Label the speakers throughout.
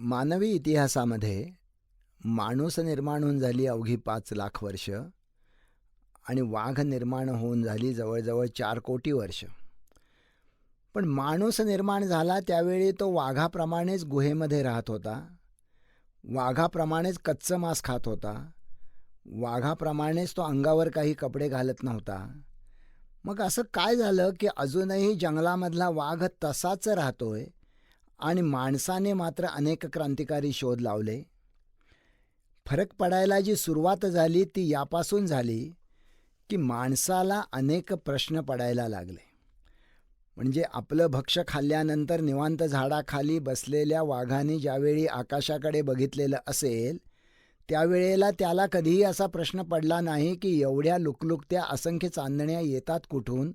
Speaker 1: मानवी इतिहासामध्ये माणूस निर्माण होऊन झाली अवघी 5 लाख वर्ष आणि वाघ निर्माण होऊन झाली जवळजवळ 4 कोटी वर्ष. पण माणूस निर्माण झाला त्यावेळी तो वाघाप्रमाणेच गुहेमध्ये राहत होता, वाघाप्रमाणेच कच्चं मांस खात होता, वाघाप्रमाणेच तो अंगावर काही कपडे घालत नव्हता. मग असं काय झालं की अजूनही जंगलामधला वाघ तसाच राहतोय आणि माणसाने मात्र अनेक क्रांतिकारी शोध लावले. फरक पडायला जी सुरुवात झाली ती यापासून झाली की माणसाला अनेक प्रश्न पडायला लागले. म्हणजे आपलं भक्ष्य खाल्ल्यानंतर निवांत झाडाखाली बसलेल्या वाघाने ज्यावेळी आकाशाकडे बघितलेलं असेल त्यावेळेला त्याला कधीही असा प्रश्न पडला नाही की एवढ्या लुकलुकत्या असंख्य चांदण्या येतात कुठून,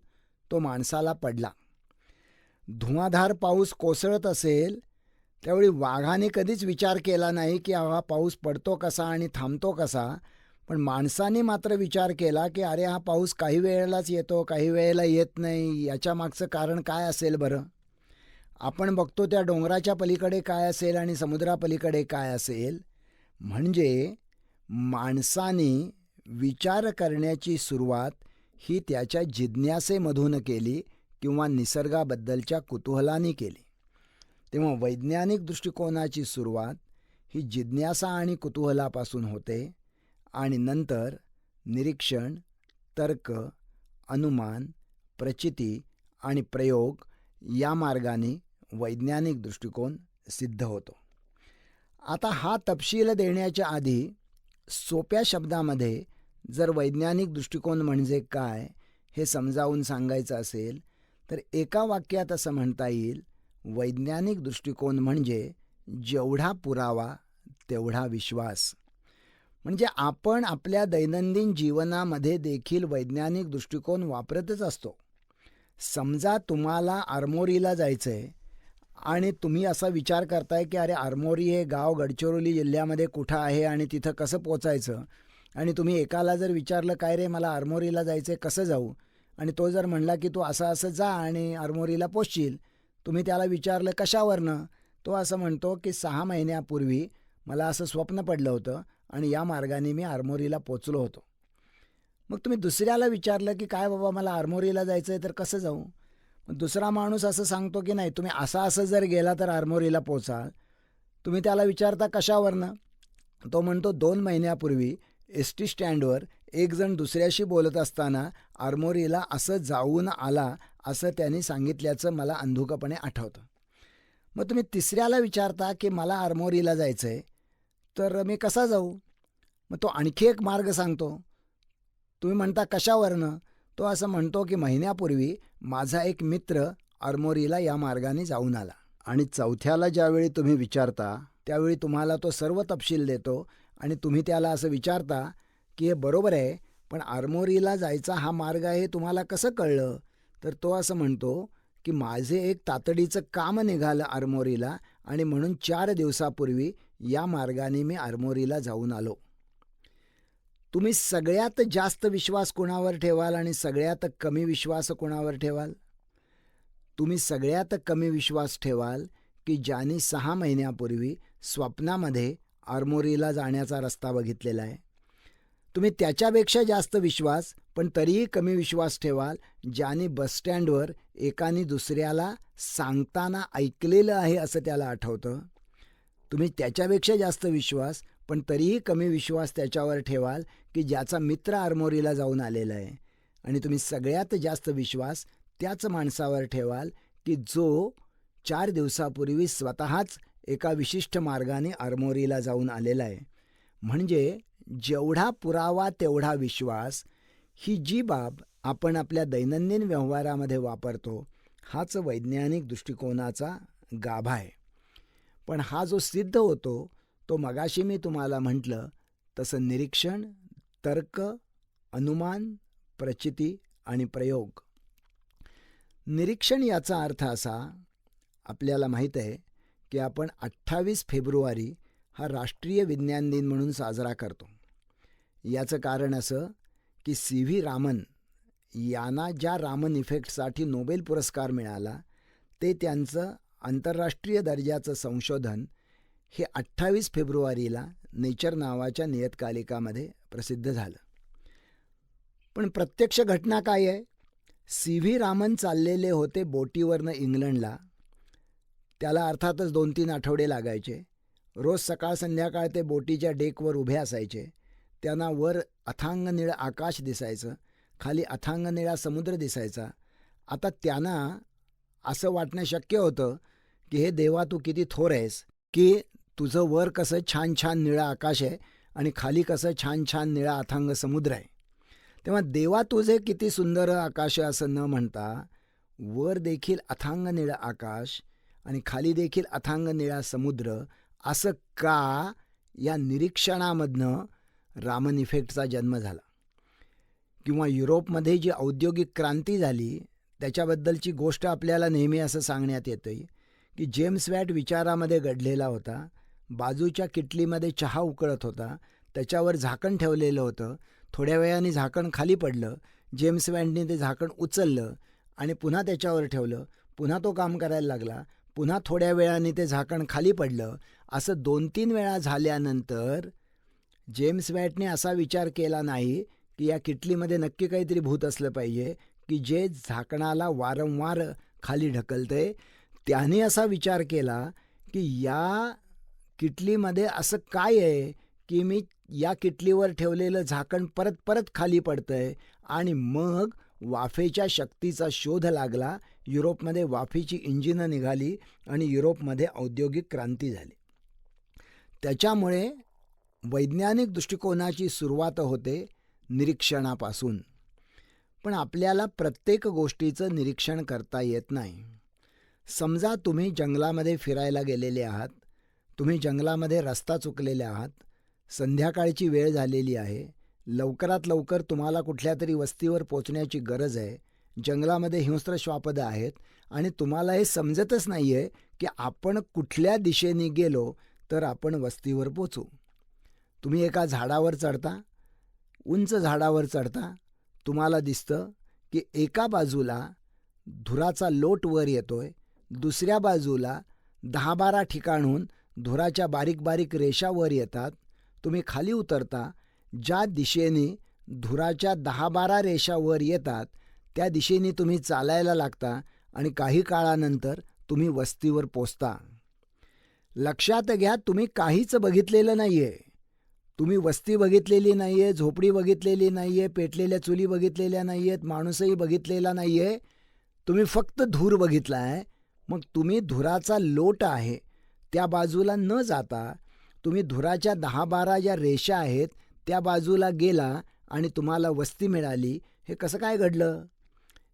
Speaker 1: तो माणसाला पडला. धुवाधार पाऊस कोसळत असेल त्यावेळी वाघाने कधीच विचार केला नाही की हा पाऊस पडतो कसा आणि थांबतो कसा. पण माणसाने मात्र विचार केला की अरे हा पाऊस काही वेळेलाच येतो, काही वेळेला येत नाही, याच्या मागचं कारण काय असेल बरं. आपण बघतो त्या डोंगराच्या पलीकडे काय असेल आणि समुद्रापलीकडे काय असेल. म्हणजे माणसाने विचार करण्याची सुरुवात ही त्याच्या जिज्ञासेमधून केली किंवा निसर्गाबद्दलच्या कुतूहलाने केली. तेव्हा वैज्ञानिक दृष्टिकोनाची सुरुवात ही जिज्ञासा आणि कुतूहलापासून होते आणि नंतर निरीक्षण, तर्क, अनुमान, प्रचिती आणि प्रयोग या मार्गाने वैज्ञानिक दृष्टिकोन सिद्ध होतो. आता हा तपशील देण्याच्या आधी सोप्या शब्दामध्ये जर वैज्ञानिक दृष्टिकोन म्हणजे काय हे समजावून सांगायचं असेल तर एका वाक्यात असं म्हणता येईल, वैज्ञानिक दृष्टिकोन म्हणजे जेवढा पुरावा तेवढा विश्वास. म्हणजे आपण आपल्या दैनंदिन जीवनामध्ये देखील वैज्ञानिक दृष्टिकोन वापरतच असतो. समजा तुम्हाला आरमोरीला जायचं आहे आणि तुम्ही असा विचार करताय की अरे आरमोरी हे गाव गडचिरोली जिल्ह्यामध्ये कुठं आहे आणि तिथं कसं पोचायचं. आणि तुम्ही एकाला जर विचारलं काय रे मला आरमोरीला जायचं आहे कसं जाऊ, आणि तो जर म्हणला की तू असं असं जा आणि आरमोरीला पोचशील. तुम्ही त्याला विचारलं कशावरनं, तो असं म्हणतो की 6 महिन्यापूर्वी मला असं स्वप्न पडलं होतं आणि या मार्गाने मी आरमोरीला पोचलो होतो. मग तुम्ही दुसऱ्याला विचारलं की काय बाबा मला आरमोरीला जायचं आहे तर कसं जाऊ. मग दुसरा माणूस असं सांगतो की नाही तुम्ही असं जर गेला तर आरमोरीला पोचाल. तुम्ही त्याला विचारता कशावरनं, तो म्हणतो 2 महिन्यापूर्वी एस टी स्टँडवर एक जण दुसऱ्याशी बोलत असताना आरमोरीला असं जाऊन आला असं त्यांनी सांगितल्याचं मला अंधुकपणे आठवतं. मग तुम्ही तिसऱ्याला विचारता की मला आरमोरीला जायचं आहे तर मी कसा जाऊ. मग तो आणखी एक मार्ग सांगतो. तुम्ही म्हणता कशावरनं, तो असं म्हणतो की महिन्यापूर्वी माझा एक मित्र आरमोरीला या मार्गाने जाऊन आला. आणि चौथ्याला ज्यावेळी तुम्ही विचारता त्यावेळी तुम्हाला तो सर्व तपशील देतो आणि तुम्ही त्याला असं विचारता की हे बरोबर आहे पण आरमोरीला जायचा हा मार्ग आहे तुम्हाला कसं कळलं. तर तो असं म्हणतो की माझे एक तातडीचं काम निघालं आरमोरीला आणि म्हणून 4 दिवसापूर्वी या मार्गाने मी आरमोरीला जाऊन आलो. तुम्ही सगळ्यात जास्त विश्वास कोणावर ठेवाल आणि सगळ्यात कमी विश्वास कोणावर ठेवाल. तुम्ही सगळ्यात कमी विश्वास ठेवाल की ज्याने 6 महिन्यापूर्वी स्वप्नामध्ये आरमोरीला जाण्याचा रस्ता बघितलेला आहे. तुम्ही त्याच्यापेक्षा जास्त विश्वास पण तरीही कमी विश्वास ठेवाल ज्याने बसस्टँडवर एकाने दुसऱ्याला सांगताना ऐकलेलं आहे असं त्याला आठवतं. तुम्ही त्याच्यापेक्षा जास्त विश्वास पण तरीही कमी विश्वास त्याच्यावर ठेवाल की ज्याचा मित्र आरमोरीला जाऊन आलेला आहे. आणि तुम्ही सगळ्यात जास्त विश्वास त्याच माणसावर ठेवाल की जो 4 दिवसापूर्वी स्वतःच एका विशिष्ट मार्गाने आरमोरीला जाऊन आलेला आहे. म्हणजे जेवढा पुरावा तेवढा विश्वास ही जी बाब आपण आपल्या दैनंदिन व्यवहारामध्ये वापरतो हाच वैज्ञानिक दृष्टिकोनाचा गाभा आहे. पण हा जो सिद्ध होतो तो मगाशी मी तुम्हाला म्हटलं तसं निरीक्षण, तर्क, अनुमान, प्रचिती आणि प्रयोग. निरीक्षण याचा अर्थ असा, आपल्याला माहीत आहे की आपण 28 फेब्रुवारी हा राष्ट्रीय विज्ञान दिन म्हणून साजरा करतो. याचं कारण असं की CV रामन यांना ज्या रामन इफेक्टसाठी नोबेल पुरस्कार मिळाला ते त्यांचं आंतरराष्ट्रीय दर्जाचं संशोधन हे 28 फेब्रुवारीला नेचर नावाच्या नियतकालिकामध्ये प्रसिद्ध झालं. पण प्रत्यक्ष घटना काय आहे? CV रामन चाललेले होते बोटीवरनं इंग्लंडला. त्याला अर्थातच 2-3 आठवडे लागायचे. रोज सकाळ संध्याकाळ ते बोटीच्या डेकवर उभे असायचे. त्यांना वर अथांग निळं आकाश दिसायचं, खाली अथांग निळा समुद्र दिसायचा. आता त्यांना असं वाटणं शक्य होतं की हे देवा, तू किती थोर आहेस की तुझं वर कसं छान छान निळं आकाश आहे आणि खाली कसं छान छान निळा अथांग समुद्र आहे. तेव्हा देवा, तुझे किती सुंदर आकाश आहे असं न म्हणता वर देखील अथांग निळं आकाश आणि खाली देखील अथांग निळा समुद्र, असं का? या निरीक्षणामधनं रामन इफेक्टचा जन्म झाला. किंवा युरोपमध्ये जी औद्योगिक क्रांती झाली त्याच्याबद्दलची गोष्ट आपल्याला नेहमी असं सांगण्यात येतं की जेम्स वॅट विचारामध्ये गढलेला होता. बाजूच्या किटलीमध्ये चहा उकळत होता, त्याच्यावर झाकण ठेवलेलं होतं. थोड्या वेळाने झाकण खाली पडलं. जेम्स वॅटने ते झाकण उचललं आणि पुन्हा त्याच्यावर ठेवलं. पुन्हा तो काम करायला लागला. पुन्हा थोड्या वेळाने ते झाकण खाली पडलं. असं 2-3 वेळा झाल्यानंतर जेम्स वॅटने असा विचार केला नाही की या किटलीमध्ये नक्की काहीतरी भूत असलं पाहिजे की जे झाकणाला वारंवार खाली ढकलतंय. त्याने असा विचार केला की या किटलीमध्ये असं काय आहे की मी या किटलीवर ठेवलेलं झाकण परत परत खाली पडतंय. आणि मग वाफेच्या शक्तीचा शोध लागला. युरोपमध्ये वाफेची इंजिनं निघाली आणि युरोपमध्ये औद्योगिक क्रांती झाली. त्याच्यामुळे वैज्ञानिक दृष्टिकोनाची सुरुवात होते निरीक्षणापासून. पण आपल्याला प्रत्येक गोष्टीचं निरीक्षण करता येत नाही. समजा तुम्ही जंगलामध्ये फिरायला गेलेले आहात. तुम्ही जंगलामध्ये रस्ता चुकलेले आहात. संध्याकाळची वेळ झालेली आहे. लवकरात लवकर तुम्हाला कुठल्या तरी वस्तीवर पोचण्याची गरज आहे. जंगलामध्ये हिंस्र श्वापदं आहेत आणि तुम्हाला हे समजतच नाही आहे की आपण कुठल्या दिशेने गेलो तर आपण वस्तीवर पोचू. तुम्ही एका झाडावर चढता, उंच झाडावर चढता. तुम्हाला दिसतं की एका बाजूला धुराचा लोट वर येतोय, दुसऱ्या बाजूला 10-12 ठिकाणहून धुराच्या बारीक बारीक रेषा वर येतात. तुम्ही खाली उतरता. ज्या दिशेने धुराच्या 10-12 रेषा वर येतात त्या दिशेने तुम्ही चालायला लागता आणि काही काळानंतर तुम्ही वस्तीवर पोचता. लक्षात घ्या, तुम्ही काहीच बघितलेलं नाही आहे. तुम्ही वस्ती बघितलेली नाही आहे, झोपडी बघितलेली नाही आहे, पेटलेल्या चुली बघितलेल्या नाही आहेत, माणूसही बघितलेला नाही आहे. तुम्ही फक्त धूर बघितला आहे. मग तुम्ही धुराचा लोट आहे त्या बाजूला न जाता तुम्ही धुराच्या 10-12 ज्या रेषा आहेत त्या बाजूला गेला आणि तुम्हाला वस्ती मिळाली. हे कसं काय घडलं?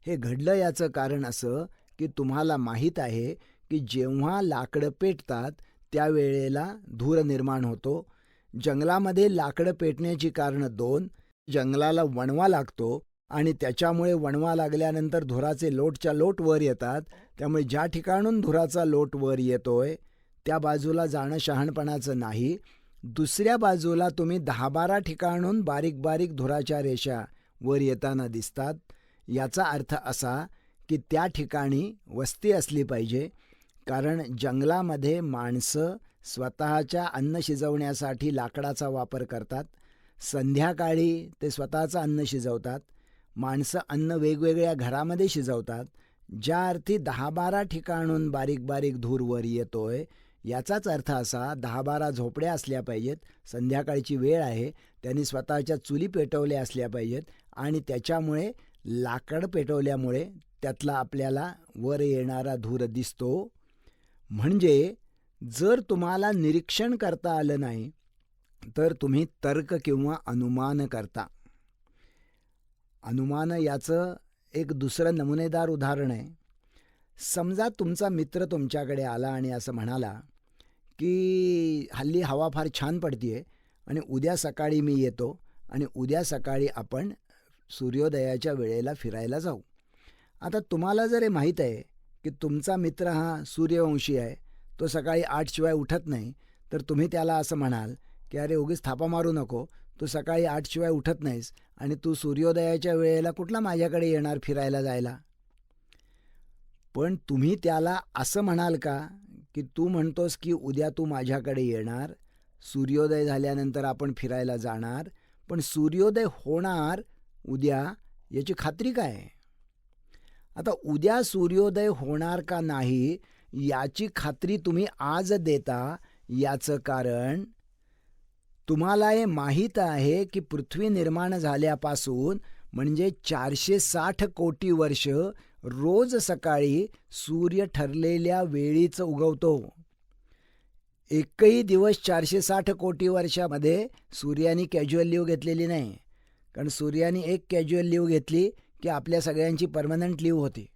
Speaker 1: हे घडलं याचं कारण असं की तुम्हाला माहीत आहे की जेव्हा लाकडं पेटतात त्यावेळेला धूर निर्माण होतो. जंगलामध्ये लाकडं पेटण्याची कारणं 2. जंगलाला वणवा लागतो आणि त्याच्यामुळे वणवा लागल्यानंतर धुराचे लोटच्या लोट वर येतात. त्यामुळे ज्या ठिकाणून धुराचा लोट वर येतोय त्या बाजूला जाणं शहाणपणाचं नाही. दुसऱ्या बाजूला तुम्ही 10-12 ठिकाणून बारीक बारीक धुराच्या रेषा वर येताना दिसतात. याचा अर्थ असा की त्या ठिकाणी वस्ती असली पाहिजे. कारण जंगलामध्ये माणसं स्वतःच्या अन्न शिजवण्यासाठी लाकडाचा वापर करतात. संध्याकाळी ते स्वतःचं अन्न शिजवतात. माणसं अन्न वेगवेगळ्या घरामध्ये शिजवतात. ज्या अर्थी 10-12 ठिकाणून बारीक बारीक धूर वर येतोय याचाच अर्थ असा 10-12 झोपड्या असल्या पाहिजेत. संध्याकाळची वेळ आहे, त्यांनी स्वतःच्या चुली पेटवल्या असल्या पाहिजेत आणि त्याच्यामुळे लाकड पेटवल्यामुळे त्यातला आपल्याला वर येणारा धूर दिसतो. म्हणजे जर तुम्हाला निरीक्षण करता आलं नाही तर तुम्ही तर्क किंवा अनुमान करता. अनुमान याचं एक दुसरं नमुनेदार उदाहरण आहे. समजा तुमचा मित्र तुमच्याकडे आला आणि असं म्हणाला की हल्ली हवा फार छान पडतीये आणि उद्या सकाळी मी येतो आणि उद्या सकाळी आपण सूर्योदयाच्या वेळेला फिरायला जाऊ. आता तुम्हाला जर हे माहीत आहे की तुमचा मित्र हा सूर्यवंशी आहे, तो सकाळी 8 शिवाय उठत नाही, तर तुम्ही त्याला असं म्हणाल की अरे उगीच थापा मारू नको, तू सकाळी 8 शिवाय उठत नाहीस आणि तू सूर्योदयाच्या वेळेला कुठला माझ्याकडे येणार फिरायला जायला. पण तुम्ही त्याला असं म्हणाल का की तू म्हणतोस की उद्या तू माझ्याकडे येणार, सूर्योदय झाल्यानंतर आपण फिरायला जाणार, पण सूर्योदय होणार उद्या याची खात्री काय? आता उद्या सूर्योदय होणार का नाही याची खात्री तुम्ही आज देता, याचं कारण तुम्हाला हे माहीत आहे की पृथ्वी निर्माण झाल्यापासून म्हणजे 460 कोटी वर्ष रोज सकाळी सूर्य ठरलेल्या वेळीच उगवतो. एकही दिवस 460 कोटी वर्षामध्ये सूर्याने कॅज्युअल लीव घेतलेली नाही. कारण सूर्याने एक कॅज्युअल लीव घेतली की आपल्या सगळ्यांची परमनंट लीव होती.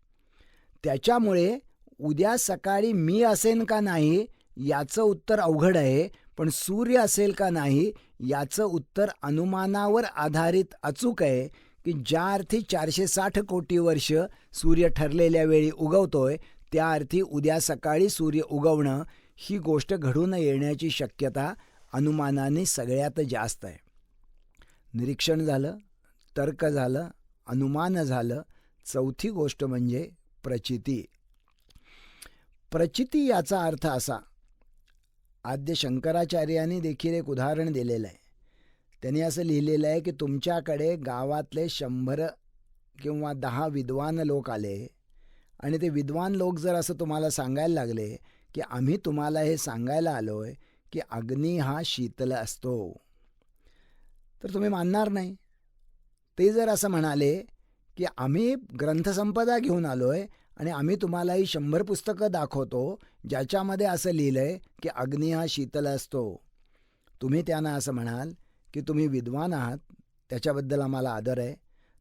Speaker 1: त्याच्यामुळे उद्या सकाळी मी असेन का नाही याचं उत्तर अवघड आहे, पण सूर्य असेल का नाही याचं उत्तर अनुमानावर आधारित अचूक आहे की ज्या अर्थी 460 कोटी वर्ष सूर्य ठरलेल्या वेळी उगवतोय त्या अर्थी उद्या सकाळी सूर्य उगवणं ही गोष्ट घडून येण्याची शक्यता अनुमानाने सगळ्यात जास्त आहे. निरीक्षण झालं, तर्क झालं, अनुमान झालं. चौथी गोष्ट म्हणजे प्रचिती. प्रचिती याचा अर्थ असा, आद्य शंकराचार्यांनी देखील एक उदाहरण दिलेलं आहे. त्यांनी असं लिहिलेलं आहे की तुमच्याकडे गावातले 100 किंवा 10 विद्वान लोक आले आणि ते विद्वान लोक जर असं तुम्हाला सांगायला लागले की आम्ही तुम्हाला हे सांगायला आलोय की अग्नी हा शीतल असतो, तर तुम्ही मानणार नाही. ते जर असं म्हणाले की आम्ही ग्रंथसंपदा घेऊन आलोय आणि आम्ही तुम्हाला ही 100 पुस्तकं दाखवतो ज्याच्यामध्ये असं लिहिलंय की अग्नी हा शीतल असतो, तुम्ही त्यांना असं म्हणाल की तुम्ही विद्वान आहात, त्याच्याबद्दल आम्हाला आदर आहे,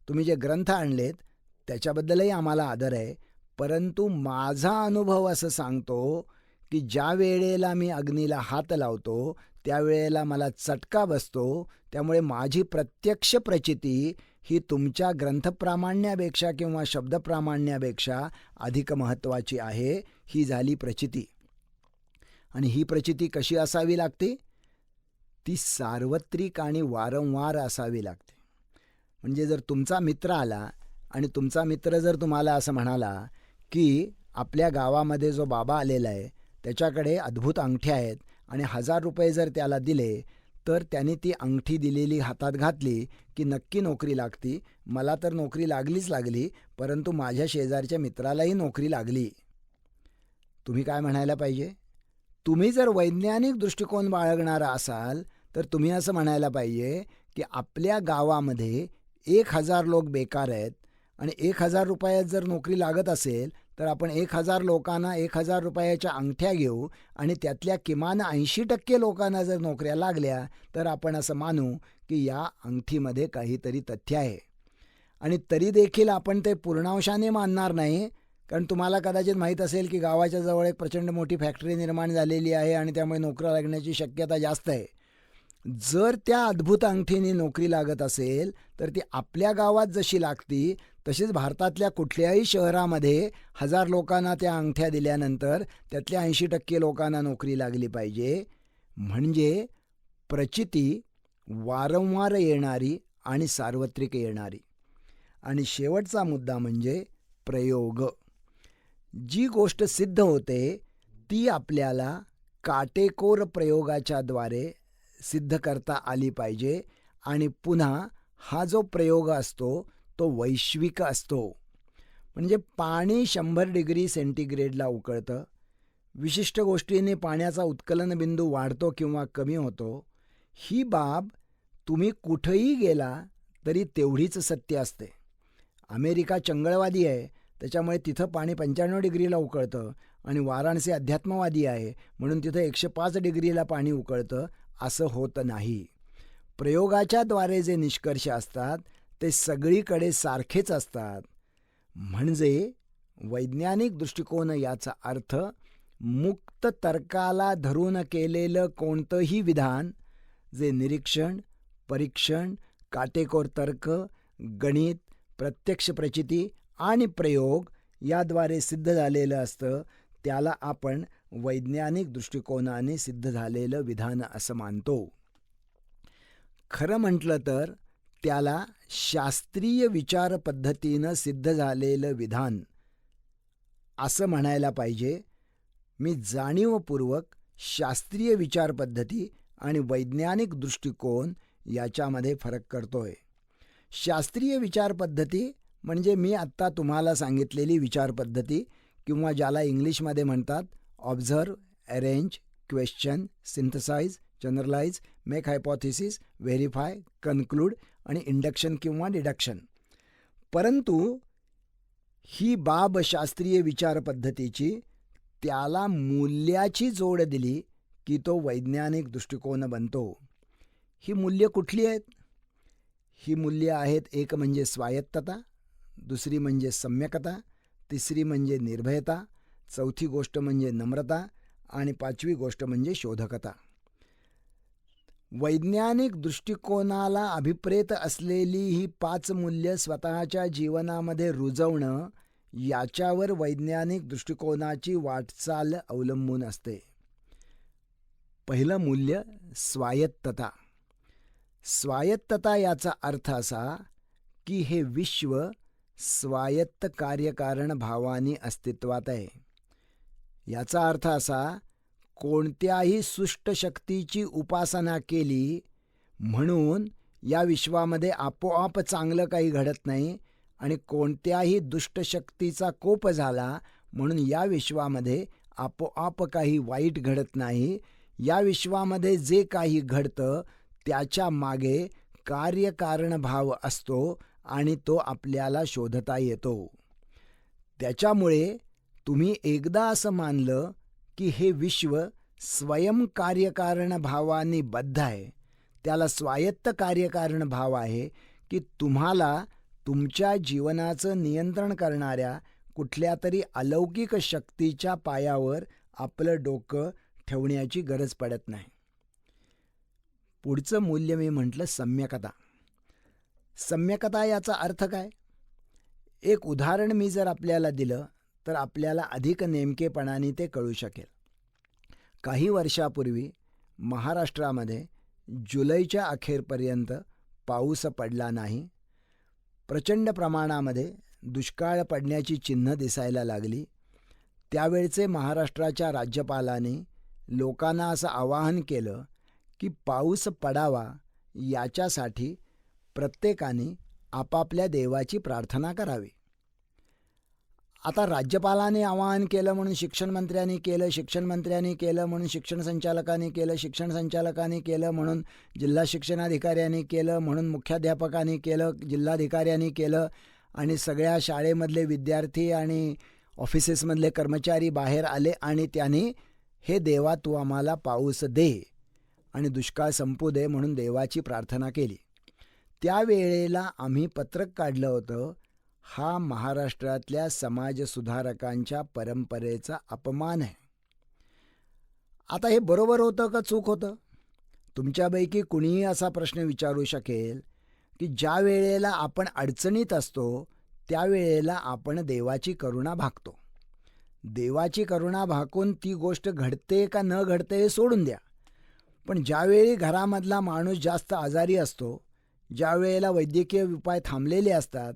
Speaker 1: तुम्ही जे ग्रंथ आणलेत त्याच्याबद्दलही आम्हाला आदर आहे, परंतु माझा अनुभव असं सांगतो की ज्या वेळेला मी अग्नीला हात लावतो त्यावेळेला मला चटका बसतो, त्यामुळे माझी प्रत्यक्ष प्रचिती ही तुमच्या ग्रंथप्रामाण्यापेक्षा किंवा शब्दप्रामाण्यापेक्षा अधिक महत्त्वाची आहे. ही झाली प्रचिती. आणि ही प्रचिती कशी असावी लागते? ती सार्वत्रिक आणि वारंवार असावी लागते. म्हणजे जर तुमचा मित्र आला आणि तुमचा मित्र जर तुम्हाला असं म्हणाला की आपल्या गावामध्ये जो बाबा आलेला आहे त्याच्याकडे अद्भुत अंगठ्या आहेत आणि 1000 रुपये जर त्याला दिले तर त्याने ती अंगठी दिलेली हातात घातली की नक्की नोकरी लागती, मला तर नोकरी लागली, परंतु माझ्या शेजारच्या मित्रालाही नोकरी लागली. तुम्ही काय म्हणायला पाहिजे? तुम्ही जर वैज्ञानिक दृष्टिकोन बाळगणारा असाल तर तुम्ही असं म्हणायला पाहिजे की आपल्या गावामध्ये 1000 लोक बेकार आहेत आणि 1000 रुपयात जर नोकरी लागत असेल तर आपण 1000 लोकांना 1000 रुपयाच्या अंगठ्या घेऊ आणि त्यातल्या किमान 80% लोकांना जर नोकऱ्या लागल्या तर आपण असं मानू की या अंगठीमध्ये काहीतरी तथ्य आहे. आणि तरी देखील आपण ते पूर्णांशाने मानणार नाही, कारण तुम्हाला कदाचित माहीत असेल की गावाच्या जवळ एक प्रचंड मोठी फॅक्टरी निर्माण झालेली आहे आणि त्यामुळे नोकऱ्या लागण्याची शक्यता जास्त आहे. जर त्या अद्भुत अंगठीने नोकरी लागत असेल तर ती आपल्या गावात जशी लागती तशीच भारतातल्या कुठल्याही शहरामध्ये 1000 लोकांना त्या अंगठ्या दिल्यानंतर त्यातल्या 80% लोकांना नोकरी लागली पाहिजे. म्हणजे प्रचिती वारंवार येणारी आणि सार्वत्रिक येणारी. आणि शेवटचा मुद्दा म्हणजे प्रयोग. जी गोष्ट सिद्ध होते ती आपल्याला काटेकोर प्रयोगाच्या द्वारे सिद्ध करता आली पाहिजे. आणि पुन्हा हा जो प्रयोग असतो तो वैश्विक असतो. म्हणजे पाणी 100 डिग्री सेंटीग्रेडला उकळतं. विशिष्ट गोष्टीने पाण्याचा उत्कलन बिंदू वाढतो किंवा कमी होतो. ही बाब तुम्ही कुठेही गेला तरी तेवढीच सत्य असते. अमेरिका चंगळवादी आहे त्याच्यामुळे तिथं पाणी 95 डिग्रीला उकळतं आणि वाराणसी अध्यात्मवादी आहे म्हणून तिथं 105 डिग्रीला पाणी उकळतं, असं होत नाही. प्रयोगाच्या द्वारे जे निष्कर्ष असतात ते सगळीकडे सारखेच असतात. म्हणजे वैज्ञानिक दृष्टिकोन याचा अर्थ मुक्त तर्काला धरून केलेलं कोणतंही विधान जे निरीक्षण, परीक्षण, काटेकोर तर्क, गणित, प्रत्यक्ष प्रचिती आणि प्रयोग याद्वारे सिद्ध झालेलं असतं त्याला आपण वैज्ञानिक दृष्टिकोनाने सिद्ध झालेलं विधान असं मानतो. खरं म्हटलं तर त्याला शास्त्रीय विचार पद्धतीनं सिद्ध झालेलं विधान असं म्हणायला पाहिजे. मी जाणीवपूर्वक शास्त्रीय विचारपद्धती आणि वैज्ञानिक दृष्टिकोन याच्यामध्ये फरक करतोय. शास्त्रीय विचारपद्धती म्हणजे मी आत्ता तुम्हाला सांगितलेली विचारपद्धती, किंवा ज्याला इंग्लिशमध्ये म्हणतात observe, arrange, question, synthesize, generalize, make hypothesis, verify, conclude आणि इंडक्शन किंवा डिडक्शन. परंतु ही बाब शास्त्रीय विचारपद्धतीची, त्याला मूल्याची जोड दिली की तो वैज्ञानिक दृष्टिकोन बनतो. ही मूल्य कुठली आहेत? ही मूल्य आहेत, एक म्हणजे स्वायत्तता, दुसरी म्हणजे सम्यकता, तिसरी म्हणजे निर्भयता, चौथी गोष्ट म्हणजे नम्रता आणि पाचवी गोष्ट म्हणजे शोधकता. वैज्ञानिक दृष्टिकोनाला अभिप्रेत असलेली ही 5 मूल्य स्वतःच्या जीवनामध्ये रुजवणं याच्यावर वैज्ञानिक दृष्टिकोनाची वाटचाल अवलंबून असते. पहिलं मूल्य स्वायत्तता. स्वायत्तता याचा अर्थ असा की हे विश्व स्वायत्त कार्यकारण भावाने अस्तित्वात आहे. याचा अर्थ असा, कोणत्याही सुष्ट शक्तीची उपासना केली म्हणून या विश्वामध्ये आपोआप चांगलं काही घडत नाही, आणि कोणत्याही दुष्ट शक्तीचा कोप झाला म्हणून या विश्वामध्ये आपोआप काही वाईट घडत नाही. या विश्वामध्ये जे काही घडतं त्याच्या मागे कार्यकारण भाव असतो आणि तो आपल्याला शोधता येतो. त्याच्यामुळे तुम्ही एकदा असं मानलं की हे विश्व स्वयंकार्यकारण भावाने बद्ध आहे, त्याला स्वायत्त कार्यकारण भाव आहे, की तुम्हाला तुमच्या जीवनाचं नियंत्रण करणाऱ्या कुठल्या तरी अलौकिक शक्तीच्या पायावर आपलं डोकं ठेवण्याची गरज पडत नाही. पुढचं मूल्य मी म्हटलं सम्यकता. सम्यकता याचा अर्थ काय? एक उदाहरण मी जर आपल्याला दिलं तर आपल्याला अधिक नेमकेपणाने ते कळू शकेल. काही वर्षापूर्वी महाराष्ट्रामध्ये जुलैच्या अखेरपर्यंत पाऊस पडला नाही. प्रचंड प्रमाणामध्ये दुष्काळ पडण्याची चिन्ह दिसायला लागली. त्यावेळचे महाराष्ट्राच्या राज्यपालांनी लोकांना असं आवाहन केलं की पाऊस पडावा याच्यासाठी प्रत्येकाने आपापल्या देवाची प्रार्थना करावी. आता राज्यपालाने आवाहन केलं म्हणून शिक्षणमंत्र्यांनी केलं, शिक्षणमंत्र्यांनी केलं म्हणून शिक्षण संचालकांनी केलं, शिक्षण संचालकांनी केलं म्हणून जिल्हा शिक्षणाधिकाऱ्यांनी केलं, म्हणून मुख्याध्यापकांनी केलं, जिल्हाधिकाऱ्यांनी केलं, आणि सगळ्या शाळेमधले विद्यार्थी आणि ऑफिसेसमधले कर्मचारी बाहेर आले आणि त्यांनी हे देवा तू आम्हाला पाऊस दे आणि दुष्काळ संपू दे म्हणून देवाची प्रार्थना केली. त्यावेळेला आम्ही पत्रक काढलं होतं, हा महाराष्ट्रातल्या समाजसुधारकांच्या परंपरेचा अपमान आहे. आता हे बरोबर होतं का चूक होतं? तुमच्यापैकी कुणीही असा प्रश्न विचारू शकेल की ज्या वेळेला आपण अडचणीत असतो त्यावेळेला आपण देवाची करुणा भागतो. देवाची करुणा भाकून ती गोष्ट घडते का न घडते हे सोडून द्या, पण ज्यावेळी घरामधला माणूस जास्त आजारी असतो, ज्या वेळेला वैद्यकीय उपाय थांबलेले असतात,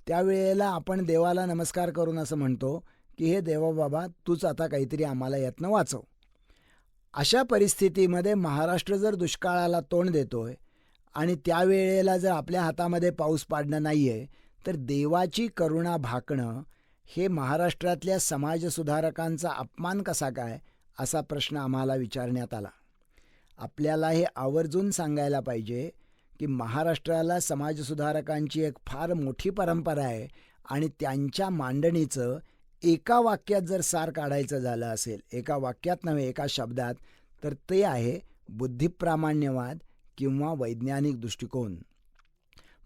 Speaker 1: त्यावेळेला आपण देवाला नमस्कार करून असं म्हणतो की हे देवा बाबा तूच आता काहीतरी आम्हाला यातनं वाचव. अशा परिस्थितीमध्ये महाराष्ट्र जर दुष्काळाला तोंड देतोय आणि त्यावेळेला जर आपल्या हातामध्ये पाऊस पाडणं नाही आहे, तर देवाची करुणा भाकणं हे महाराष्ट्रातल्या समाजसुधारकांचा अपमान कसा काय, असा प्रश्न आम्हाला विचारण्यात आला. आपल्याला हे आवर्जून सांगायला पाहिजे की महाराष्ट्राला समाजसुधारकांची एक फार मोठी परंपरा आहे, आणि त्यांच्या मांडणीचं एका वाक्यात जर सार काढायचं झालं असेल, एका वाक्यात नव्हे एका शब्दात, तर ते आहे बुद्धिप्रामाण्यवाद किंवा वैज्ञानिक दृष्टिकोन.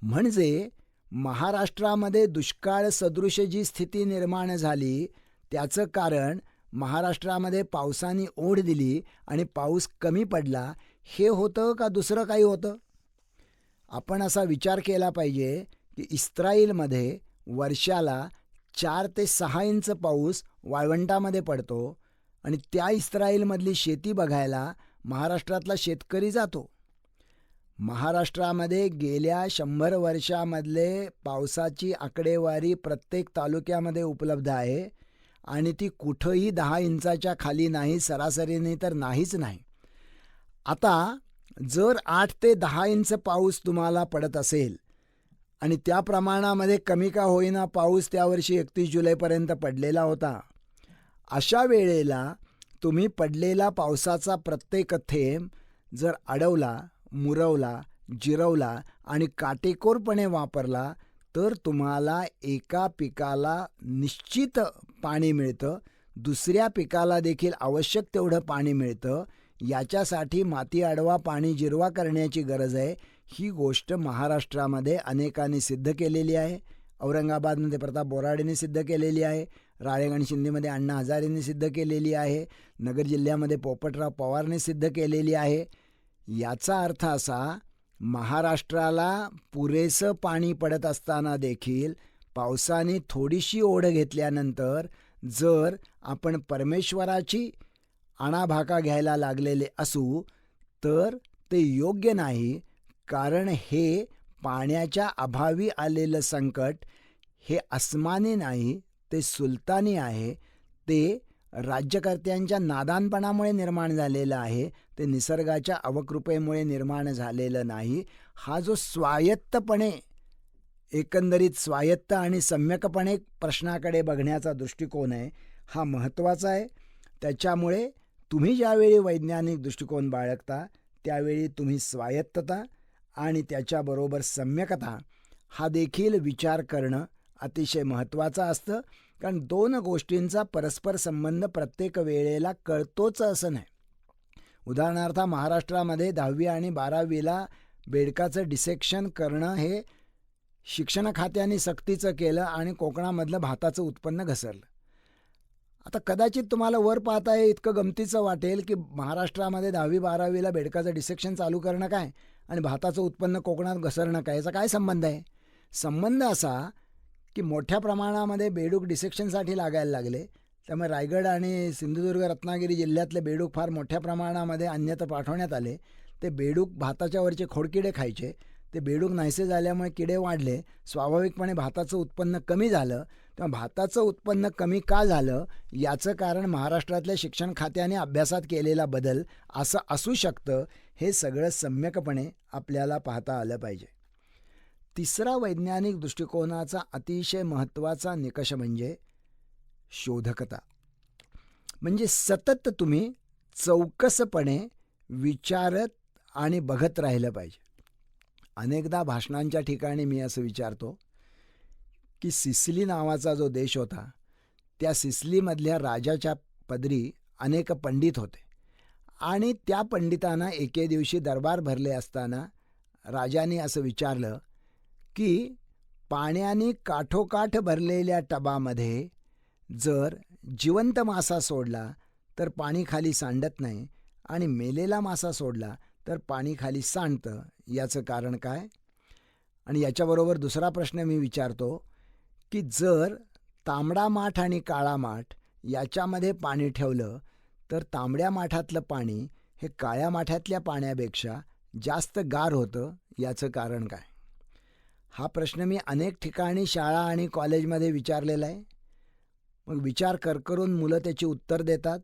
Speaker 1: म्हणजे महाराष्ट्रामध्ये दुष्काळ सदृश जी स्थिती निर्माण झाली त्याचं कारण महाराष्ट्रामध्ये पावसाने ओढ दिली आणि पाऊस कमी पडला हे होतं का दुसरं काही होतं? आपण असा विचार केला पाहिजे की इस्राईलमध्ये वर्षाला 4 ते 6 इंच पाऊस वाळवंटामध्ये पडतो, आणि त्या इस्राईलमधली शेती बघायला महाराष्ट्रातला शेतकरी जातो. महाराष्ट्रामध्ये गेल्या 100 वर्षामधले पावसाची आकडेवारी प्रत्येक तालुक्यामध्ये उपलब्ध आहे, आणि ती कुठंही 10 इंचाच्या खाली नाही, सरासरीने तर नाहीच नाही. आता जर 8 ते 10 इंच पाऊस तुम्हाला पडत असेल आणि त्या प्रमाणामध्ये कमी का होईना पाऊस त्यावर्षी 31 जुलैपर्यंत पडलेला होता, अशा वेळेला तुम्ही पडलेला पावसाचा प्रत्येक थेंब जर अडवला, मुरवला, जिरवला आणि काटेकोरपणे वापरला तर तुम्हाला एका पिकाला निश्चित पाणी मिळतं, दुसऱ्या पिकाला देखील आवश्यक तेवढं पाणी मिळतं. याच्यासाठी माती अडवा पाणी जिरवा करण्याची गरज आहे. ही गोष्ट महाराष्ट्रामध्ये अनेकांनी सिद्ध केलेली आहे. औरंगाबादमध्ये प्रताप बोराडेंनी सिद्ध केलेली आहे. राळेगण शिंदेमध्ये अण्णा हजारेंनी सिद्ध केलेली आहे. नगर जिल्ह्यामध्ये पोपटराव पवारने सिद्ध केलेली आहे. याचा अर्थ असा, महाराष्ट्राला पुरेसं पाणी पडत असताना देखील पावसाने थोडीशी ओढ घेतल्यानंतर जर आपण परमेश्वराची आणाभाका घ्यायला लागलेले असू तर ते योग्य नाही. कारण हे पाण्याच्या अभावी आलेलं संकट हे आसमानी नाही, ते सुलतानी आहे. ते राज्यकर्त्यांच्या नादानपणामुळे निर्माण झालेलं आहे. ते निसर्गाच्या अवकृपेमुळे निर्माण झालेलं नाही. हा जो स्वायत्तपणे, एकंदरीत स्वायत्त आणि सम्यकपणे प्रश्नाकडे बघण्याचा दृष्टिकोन आहे, हा महत्त्वाचा आहे. त्याच्यामुळे तुम्ही ज्यावेळी वैज्ञानिक दृष्टिकोन बाळगता त्यावेळी तुम्ही स्वायत्तता आणि त्याच्याबरोबर सम्यकता हा देखील विचार करणं अतिशय महत्त्वाचं असतं. कारण दोन गोष्टींचा परस्पर संबंध प्रत्येक वेळेला कळतोच असं नाही. उदाहरणार्थ महाराष्ट्रामध्ये 10वी आणि 12वीला बेडकाचं डिसेक्शन करणं हे शिक्षण खात्याने सक्तीचं केलं आणि कोकणामधलं भाताचं उत्पन्न घसरलं. आता कदाचित तुम्हाला वर पाहता हे इतकं गमतीचं वाटेल की महाराष्ट्रामध्ये 10वी 12वीला बेडकाचं डिसेक्शन चालू करणं काय आणि भाताचं उत्पन्न कोकणात घसरणं काय, याचा काय संबंध आहे? संबंध असा की मोठ्या प्रमाणामध्ये बेडूक डिसेक्शनसाठी लागायला लागले. त्यामुळे रायगड आणि सिंधुदुर्ग रत्नागिरी जिल्ह्यातले बेडूक फार मोठ्या प्रमाणामध्ये अन्यत्र पाठवण्यात आले. ते बेडूक भाताच्या वरचे खोडकिडे खायचे. ते बेडूक नाहीसे झाल्यामुळे किडे वाढले, स्वाभाविकपणे भाताचं उत्पन्न कमी झालं. तेव्हा भाताचं उत्पन्न कमी का झालं याचं कारण महाराष्ट्रातल्या शिक्षण खात्याने अभ्यासात केलेला बदल असं असू शकतं. हे सगळं सम्यकपणे आपल्याला पाहता आलं पाहिजे. तिसरा वैज्ञानिक दृष्टिकोनाचा अतिशय महत्त्वाचा निकष म्हणजे शोधकता. म्हणजे सतत तुम्ही चौकसपणे विचारत आणि बघत राहिलं पाहिजे. अनेकदा भाषणांच्या ठिकाणी मी असं विचारतो की सिसिली नावाचा जो देश होता, त्या सिसिलीमधल्या राजाच्या पदरी अनेक पंडित होते आणि त्या पंडितांना एके दिवशी दरबार भरले असताना राजाने असं विचारलं की पाण्याने काठोकाठ भरलेल्या टबामध्ये जर जिवंत मासा सोडला तर पाणी खाली सांडत नाही आणि मेलेला मासा सोडला तर पाणी खाली सांडतं, याचं कारण काय? आणि याच्याबरोबर दुसरा प्रश्न मी विचारतो की जर तांबडा माठ आणि काळा माठ याच्यामध्ये पाणी ठेवलं तर तांबड्या माठातलं पाणी हे काळ्या माठातल्या पाण्यापेक्षा जास्त गार होतं, याचं कारण काय? हा प्रश्न मी अनेक ठिकाणी शाळा आणि कॉलेजमध्ये विचारलेला आहे. मग विचार करून मुलं त्याची उत्तर देतात.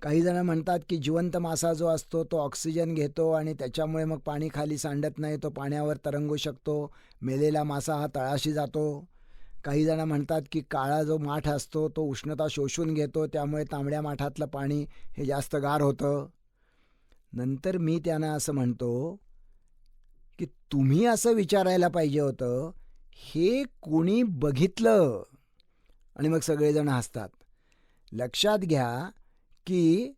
Speaker 1: काही जण म्हणतात की जिवंत मासा जो असतो तो ऑक्सिजन घेतो आणि त्याच्यामुळे मग पाणी खाली सांडत नाही, तो पाण्यावर तरंगू शकतो. मेलेला मासा हा तळाशी जातो. काही जण म्हणतात की काळा जो माठ असतो तो उष्णता शोषून घेतो, त्यामुळे तांबड्या माठातलं पाणी हे जास्त गार होतं. नंतर मी त्यांना असं म्हणतो की तुम्ही असं विचारायला पाहिजे होतं, हे कोणी बघितलं? आणि मग सगळेजण हसतात. लक्षात घ्या की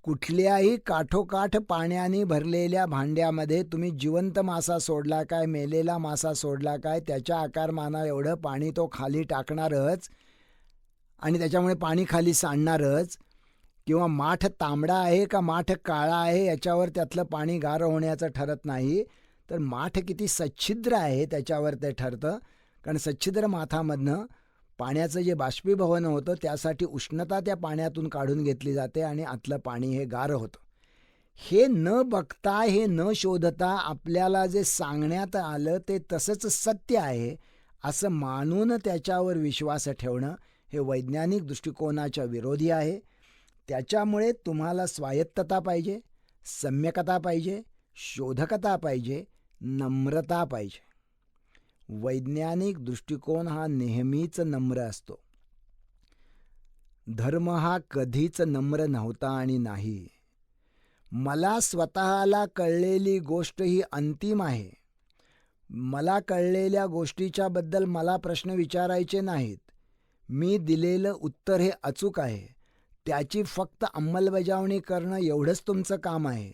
Speaker 1: कुठल्याही काठोकाठ पाण्याने भरलेल्या भांड्यामध्ये तुम्ही जिवंत मासा सोडला काय, मेलेला मासा सोडला काय, त्याच्या आकारमाना एवढं पाणी तो खाली टाकणारच आणि त्याच्यामुळे पाणी खाली सांडणारच. किंवा माठ तांबडा आहे का माठ काळा आहे याच्यावर त्यातलं पाणी गार होण्याचं ठरत नाही, तर माठ किती सच्छिद्र आहे त्याच्यावर ते ठरतं. कारण सच्छिद्र माठामधनं पाण्याचं जे बाष्पीभवन होतं त्यासाठी उष्णता त्या पाण्यातून काढून घेतली जाते आणि आतलं पाणी हे गार होतं. हे न बघता, हे न शोधता आपल्याला जे सांगण्यात आलं ते तसंच सत्य आहे असं मानून त्याच्यावर विश्वास ठेवणं हे वैज्ञानिक दृष्टिकोनाच्या विरोधी आहे. त्याच्यामुळे तुम्हाला स्वायत्तता पाहिजे, सम्यकता पाहिजे, शोधकता पाहिजे, नम्रता पाहिजे. वैज्ञानिक दृष्टिकोन हा नेहमीच नम्र असतो. धर्म हा कधीच नम्र नव्हता आणि नाही. मला स्वतःला कळलेली गोष्ट ही अंतिम आहे. मला कळलेल्या गोष्टीच्याबद्दल मला प्रश्न विचारायचे नाहीत. मी दिलेलं उत्तर हे अचूक आहे. त्याची फक्त अंमलबजावणी करणं एवढंच तुमचं काम आहे.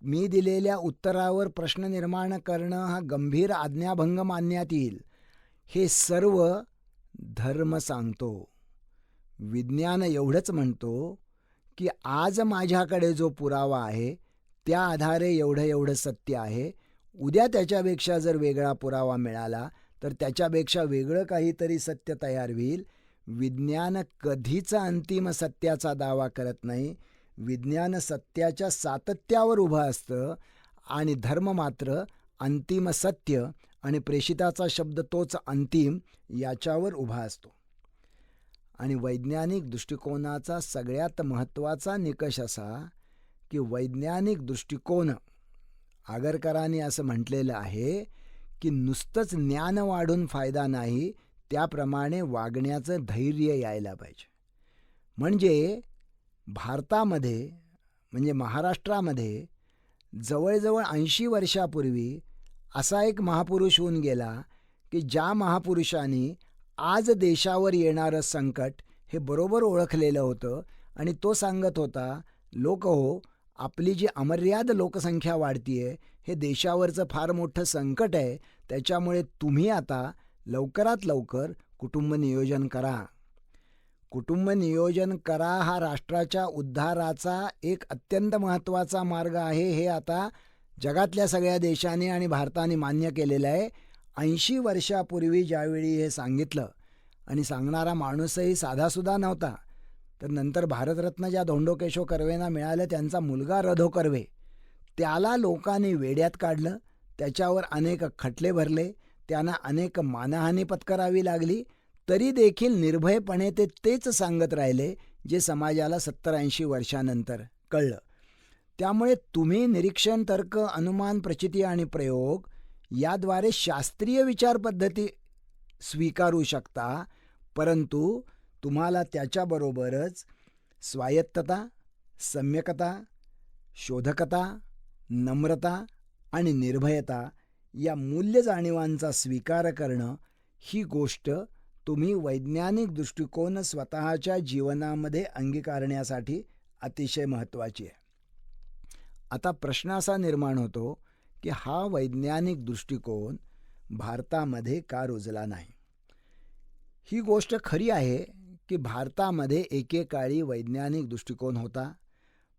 Speaker 1: मी दिलेल्या उत्तरावर प्रश्न निर्माण करणं हा गंभीर आज्ञाभंग मानण्यात येईल. हे सर्व धर्म सांगतो. विज्ञान एवढंच म्हणतो की आज माझ्याकडे जो पुरावा आहे त्या आधारे एवढं सत्य आहे. उद्या त्याच्यापेक्षा जर वेगळा पुरावा मिळाला तर त्याच्यापेक्षा वेगळं काहीतरी सत्य तयार होईल. विज्ञान कधीच अंतिम सत्याचा दावा करत नाही. विज्ञान सत्याच्या सातत्यावर उभं असतं आणि धर्म मात्र अंतिम सत्य आणि प्रेषिताचा शब्द तोच अंतिम याच्यावर उभा असतो. आणि वैज्ञानिक दृष्टिकोनाचा सगळ्यात महत्त्वाचा निकष असा की वैज्ञानिक दृष्टिकोन, आगरकरांनी असं म्हटलेलं आहे की नुसतंच ज्ञान वाढून फायदा नाही, त्याप्रमाणे वागण्याचं धैर्य यायला पाहिजे. म्हणजे भारतामध्ये म्हणजे महाराष्ट्रामध्ये जवळजवळ 80 वर्षापूर्वी असा एक महापुरुष होऊन गेला की ज्या महापुरुषांनी आज देशावर येणारं संकट हे बरोबर ओळखलेलं होतं आणि तो सांगत होता, लोक हो, आपली जी अमर्याद लोकसंख्या वाढतीये हे देशावरचं फार मोठं संकट आहे. त्याच्यामुळे तुम्ही आता लवकरात लवकर कुटुंब नियोजन करा. कुटुंब नियोजन करा हा राष्ट्राच्या उद्धाराचा एक अत्यंत महत्त्वाचा मार्ग आहे. हे आता जगातल्या सगळ्या देशांनी आणि भारताने मान्य केलेलं आहे. 80 वर्षापूर्वी ज्यावेळी हे सांगितलं आणि सांगणारा माणूसही साधासुद्धा नव्हता, तर नंतर भारतरत्न ज्या धोंडो केशव कर्वेंना मिळालं त्यांचा मुलगा रधो कर्वे, त्याला लोकांनी वेड्यात काढलं. त्याच्यावर अनेक खटले भरले, त्यांना अनेक मानहानी पत्करावी लागली. तरी देखील निर्भयपणे ते तेच सांगत राहिले जे समाजाला 70-80 वर्षानंतर कळलं. त्यामुळे तुम्ही निरीक्षण, तर्क, अनुमान, प्रचिती आणि प्रयोग याद्वारे शास्त्रीय विचारपद्धती स्वीकारू शकता, परंतु तुम्हाला त्याच्याबरोबरच स्वायत्तता, सम्यकता, शोधकता, नम्रता आणि निर्भयता या मूल्य जाणीवांचा स्वीकार करणं ही गोष्ट तुम्ही वैज्ञानिक दृष्टिकोन स्वतःच्या जीवनामध्ये अंगीकारण्यासाठी अतिशय महत्त्वाची आहे. आता प्रश्न असा निर्माण होतो की हा वैज्ञानिक दृष्टिकोन भारतामध्ये का रुजला नाही. ही गोष्ट खरी आहे की भारतामध्ये एकेकाळी वैज्ञानिक दृष्टिकोन होता.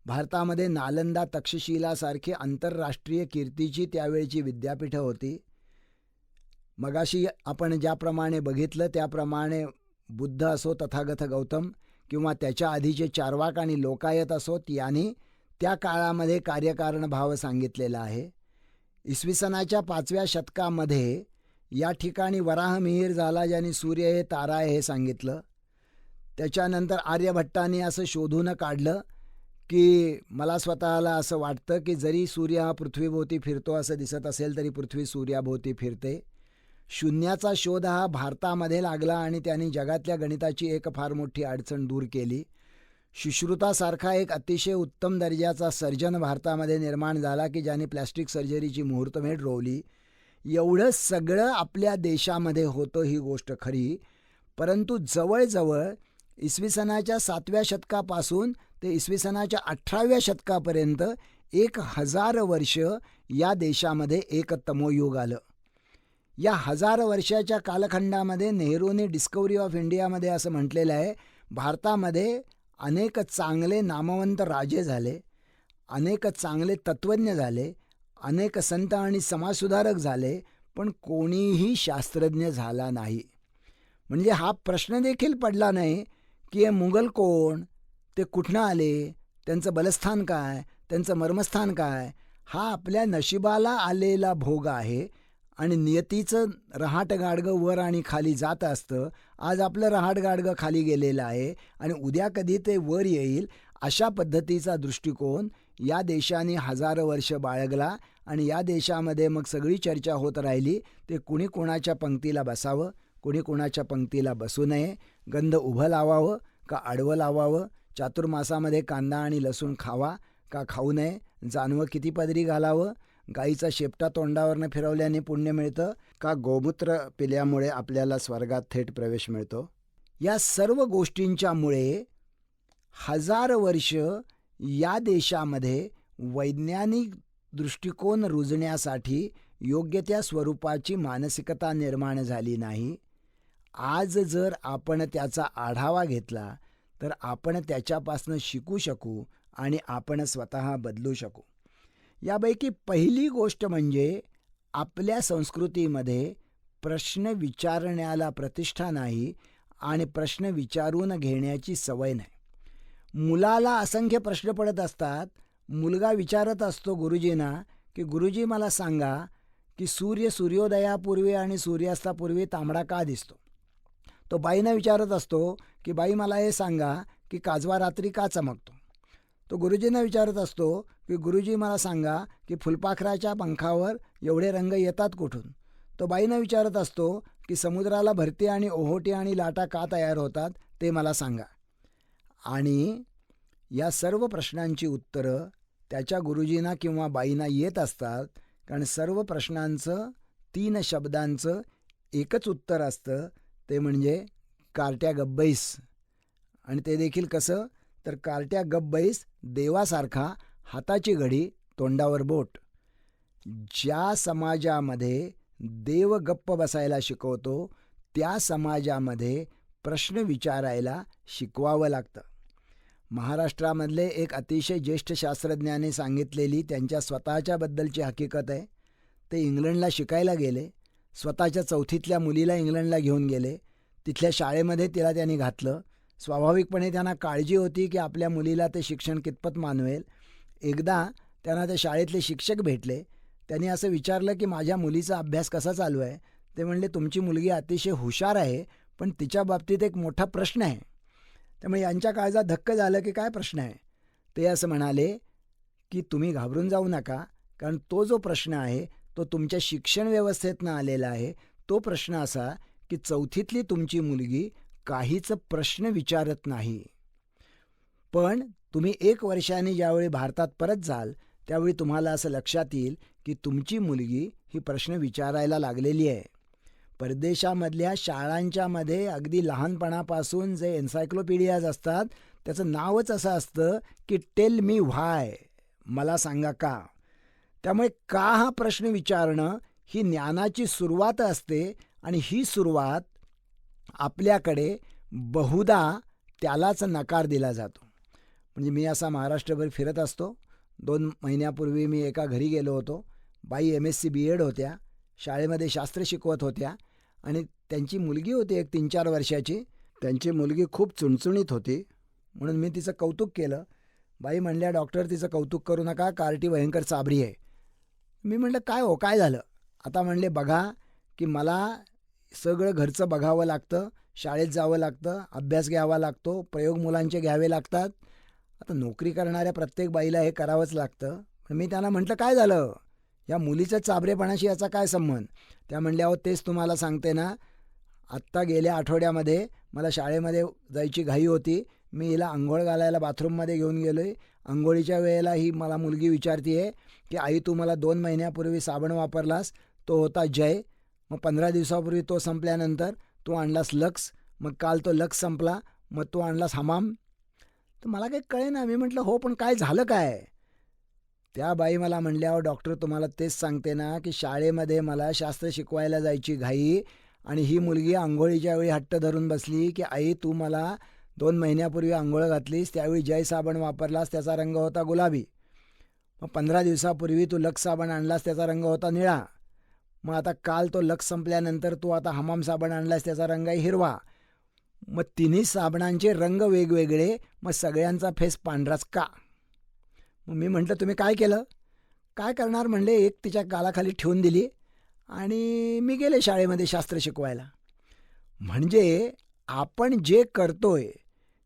Speaker 1: भारतामध्ये नालंदा, तक्षशिलासारखी आंतरराष्ट्रीय कीर्तीची त्यावेळची विद्यापीठं होती. मगाशी आपण ज्याप्रमाणे बघितलं त्याप्रमाणे बुद्ध असो, तथागत गौतम किंवा त्याच्या आधीचे चार्वाक आणि लोकायत असोत, यांनी त्या काळामध्ये कार्यकारण भाव सांगितलेला आहे. इसवी सनाच्या 5व्या शतकामध्ये या ठिकाणी वराह मिहीर झाला, ज्यांनी सूर्य हे तारा आहे हे सांगितलं. त्याच्यानंतर आर्यभट्टाने असं शोधून काढलं की मला स्वतःला असं वाटतं की जरी सूर्य हा पृथ्वीभोवती फिरतो असं दिसत असेल तरी पृथ्वी सूर्याभोवती फिरते. शून्याचा शोध हा भारतामध्ये लागला आणि त्यांनी जगातल्या गणिताची एक फार मोठी अडचण दूर केली. सुश्रुतासारखा एक अतिशय उत्तम दर्जाचा सर्जन भारतामध्ये निर्माण झाला की ज्याने प्लॅस्टिक सर्जरीची मुहूर्तमेढ रोवली. एवढं सगळं आपल्या देशामध्ये होतं, ही गोष्ट खरी. परंतु जवळजवळ इसवी सनाच्या 7व्या शतकापासून ते इसवी सनाच्या 18व्या शतकापर्यंत 1000 वर्ष या देशामध्ये एक तमोयुग आलं. या 1000 वर्षाच्या कालखंडामध्ये नेहरूने डिस्कवरी ऑफ इंडियामध्ये असं म्हटलेलं आहे, भारतामध्ये अनेक चांगले नामवंत राजे झाले, अनेक चांगले तत्त्वज्ञ झाले, अनेक संत आणि समाजसुधारक झाले, पण कोणीही शास्त्रज्ञ झाला नाही. म्हणजे हा प्रश्न देखील पडला नाही की हे मुघल कोण, ते कुठनं आले, त्यांचं बलस्थान काय, त्यांचं मर्मस्थान काय. हा आपल्या नशिबाला आलेला भोग आहे आणि नियतीचं रहाट गाडगं वर आणि खाली जात असतं. आज आपलं रहाट गाडगं खाली गेलेलं आहे आणि उद्या कधी ते वर येईल अशा पद्धतीचा दृष्टिकोन या देशाने हजारो वर्ष बाळगला आणि या देशामध्ये मग सगळी चर्चा होत राहिली ते कुणी कोणाच्या पंक्तीला बसावं, कुणी कोणाच्या पंक्तीला बसू नये, गंध उभं लावावं का आडवं लावावं, चातुर्मासामध्ये कांदा आणि लसूण खावा का खाऊ नये, जानवं किती पदरी घालावं, गाईचा शेपटा तोंडावरनं फिरवल्याने पुण्य मिळतं का गोमूत्र पिल्यामुळे आपल्याला स्वर्गात थेट प्रवेश मिळतो. या सर्व गोष्टींच्यामुळे हजार वर्ष या देशामध्ये वैज्ञानिक दृष्टिकोन रुजण्यासाठी योग्य त्या स्वरूपाची मानसिकता निर्माण झाली नाही. आज जर आपण त्याचा आढावा घेतला तर आपण त्याच्यापासून शिकू शकू आणि आपण स्वतः बदलू शकू. यापैकी पहिली गोष्ट म्हणजे आपल्या संस्कृतीमध्ये प्रश्न विचारण्याला प्रतिष्ठा नाही आणि प्रश्न विचारून घेण्याची सवय नाही. मुलाला असंख्य प्रश्न पडत असतात. मुलगा विचारत असतो गुरुजींना की गुरुजी मला सांगा की सूर्य सूर्योदयापूर्वी आणि सूर्यास्तापूर्वी तांबडा का दिसतो. तो बाईंना विचारत असतो की बाई मला हे सांगा की काजवा रात्री का चमकतो. तो गुरुजींना विचारत असतो की गुरुजी मला सांगा की फुलपाखराच्या पंखावर एवढे रंग येतात कुठून. तो बाईंना विचारत असतो की समुद्राला भरती आणि ओहोटी आणि लाटा का तयार होतात ते मला सांगा. आणि या सर्व प्रश्नांची उत्तरं त्याच्या गुरुजींना किंवा बाईंना येत असतात, कारण सर्व प्रश्नांचं 3 शब्दांचं एकच उत्तर असतं, ते म्हणजे कार्ट्या गब्बैस. आणि ते देखील कसं, तर कार्ट्या गब्बैस देवासारखा, हाताची घडी तोंडावर बोट. ज्या समाजामध्ये देव गप्प बसायला शिकवतो त्या समाजामध्ये प्रश्न विचारायला शिकवावं लागतं. महाराष्ट्रामधले एक अतिशय ज्येष्ठ शास्त्रज्ञाने सांगितलेली त्यांच्या स्वतःच्याबद्दलची हकीकत आहे. ते इंग्लंडला शिकायला गेले. स्वतःच्या 4थीतल्या मुलीला इंग्लंडला घेऊन गेले. तिथल्या शाळेमध्ये तिला त्यांनी घातलं. स्वाभाविकपणे त्यांना काळजी होती की आपल्या मुलीला ते शिक्षण कितपत मानवेल. एकदा त्यांना त्या शाळेतले शिक्षक भेटले. त्यांनी असं विचारलं की माझ्या मुलीचा अभ्यास कसा चालू आहे. ते म्हणले तुमची मुलगी अतिशय हुशार आहे, पण तिच्या बाबतीत एक मोठा प्रश्न आहे. त्यामुळे यांच्या काळजात धक्क झालं की काय प्रश्न आहे. ते असं म्हणाले की तुम्ही घाबरून जाऊ नका, कारण तो जो प्रश्न आहे तो तुमच्या शिक्षण व्यवस्थेतनं आलेला आहे. तो प्रश्न असा की 4थीतली तुमची मुलगी काहीच प्रश्न विचारत नाही, पण तुम्ही 1 वर्षाने ज्यावेळी भारतात परत जाल त्यावेळी तुम्हाला असं लक्षात येईल की तुमची मुलगी ही प्रश्न विचारायला लागलेली आहे. परदेशामधल्या शाळांच्यामध्ये अगदी लहानपणापासून जे एन्सायक्लोपीडियाज असतात त्याचं नावच असं असतं की टेल मी व्हाय, मला सांगा का. त्यामुळे का हा प्रश्न विचारणं ही ज्ञानाची सुरुवात असते आणि ही सुरुवात आपल्याकडे बहुधा त्यालाच नकार दिला जातो. म्हणजे मी असा महाराष्ट्रभर फिरत असतो. 2 महिन्यापूर्वी मी एका घरी गेलो होतो. बाई MSc BEd होत्या, शाळेमध्ये शास्त्र शिकवत होत्या आणि त्यांची मुलगी होती एक 3-4 वर्षाची. त्यांची मुलगी खूप चुणचुणीत होती म्हणून मी तिचं कौतुक केलं. बाई म्हणल्या डॉक्टर तिचं कौतुक करू नका, कार्टी भयंकर चाबरी आहे. मी म्हटलं काय हो काय झालं. आता म्हणले बघा की मला सगळं घरचं बघावं लागतं, शाळेत जावं लागतं, अभ्यास घ्यावा लागतो, प्रयोग मुलांचे घ्यावे लागतात. आता नोकरी करणाऱ्या प्रत्येक बाईला हे करावंच लागतं. मी त्यांना म्हटलं काय झालं, या मुलीच्या चाबरेपणाशी याचा काय संबंध. त्या म्हणल्या अहो तेच तुम्हाला सांगते ना, आत्ता गेल्या आठवड्यामध्ये मला शाळेमध्ये जायची घाई होती. मी हिला आंघोळ घालायला बाथरूममध्ये घेऊन गेलो आहे. आंघोळीच्या वेळेला ही मला मुलगी विचारते आहे की आई तू मला 2 महिन्यापूर्वी साबण वापरलास, तो होता जय. मग 15 दिवसापूर्वी तो संपल्यानंतर तू आणलास लक्स. मग काल तो लक्स संपला, मग तू आणलास हमाम. तर मला काही कळेना. मी म्हटलं हो पण काय झालं काय. त्या बाई मला म्हणल्या अहो डॉक्टर तुम्हाला तेच सांगते ना की शाळेमध्ये मला शास्त्र शिकवायला जायची घाई आणि ही मुलगी आंघोळीच्या वेळी हट्ट धरून बसली की आई तू मला 2 महिन्यापूर्वी आंघोळ घातलीस त्यावेळी जय साबण वापरलास त्याचा रंग होता गुलाबी. मग 15 दिवसापूर्वी तू लक्स साबण आणलास त्याचा रंग होता निळा. मग आता काल तो लक्स संपल्यानंतर तू आता हमाम साबण आणलास त्याचा रंग आहे हिरवा. मग तिन्ही साबणांचे रंग वेगवेगळे, मग सगळ्यांचा फेस पांढराच का. मग मी म्हटलं तुम्ही काय केलं. काय करणार म्हणले, एक तिच्या गालाखाली ठेवून दिली आणि मी गेले शाळेमध्ये शास्त्र शिकवायला. म्हणजे आपण जे करतोय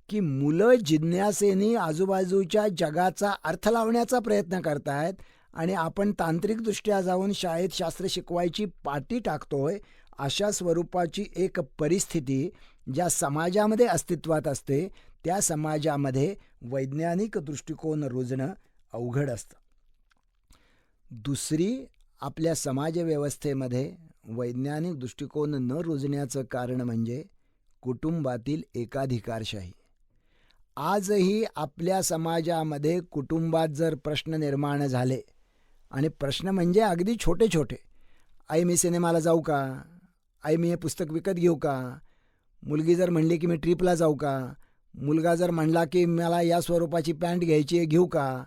Speaker 1: की मुलं जिज्ञासेने आजूबाजूच्या जगाचा अर्थ लावण्याचा प्रयत्न करतायत आणि आपण तांत्रिकदृष्ट्या जाऊन शाळेत शास्त्र शिकवायची पाटी टाकतोय, अशा स्वरूपाची एक परिस्थिती ज्या समाजामध्ये अस्तित्वात असते, त्या समाजामध्ये वैज्ञानिक दृष्टिकोन रुजणं अवघड असतं. दुसरी आपल्या समाजव्यवस्थेमध्ये वैज्ञानिक दृष्टिकोन न रुजण्याचं कारण म्हणजे कुटुंबातील एकाधिकारशाही. आजही आपल्या समाजामध्ये कुटुंबात जर प्रश्न निर्माण झाले, आणि प्रश्न म्हणजे अगदी छोटे छोटे, आई मी सिनेमाला जाऊ का, आई मी हे पुस्तक विकत घेऊ का, मुलगी जर म्हणली की मी ट्रिपला जाऊ का, मुलगा जर म्हणला की मला या स्वरूपाची पॅन्ट घ्यायची आहे, घेऊ का,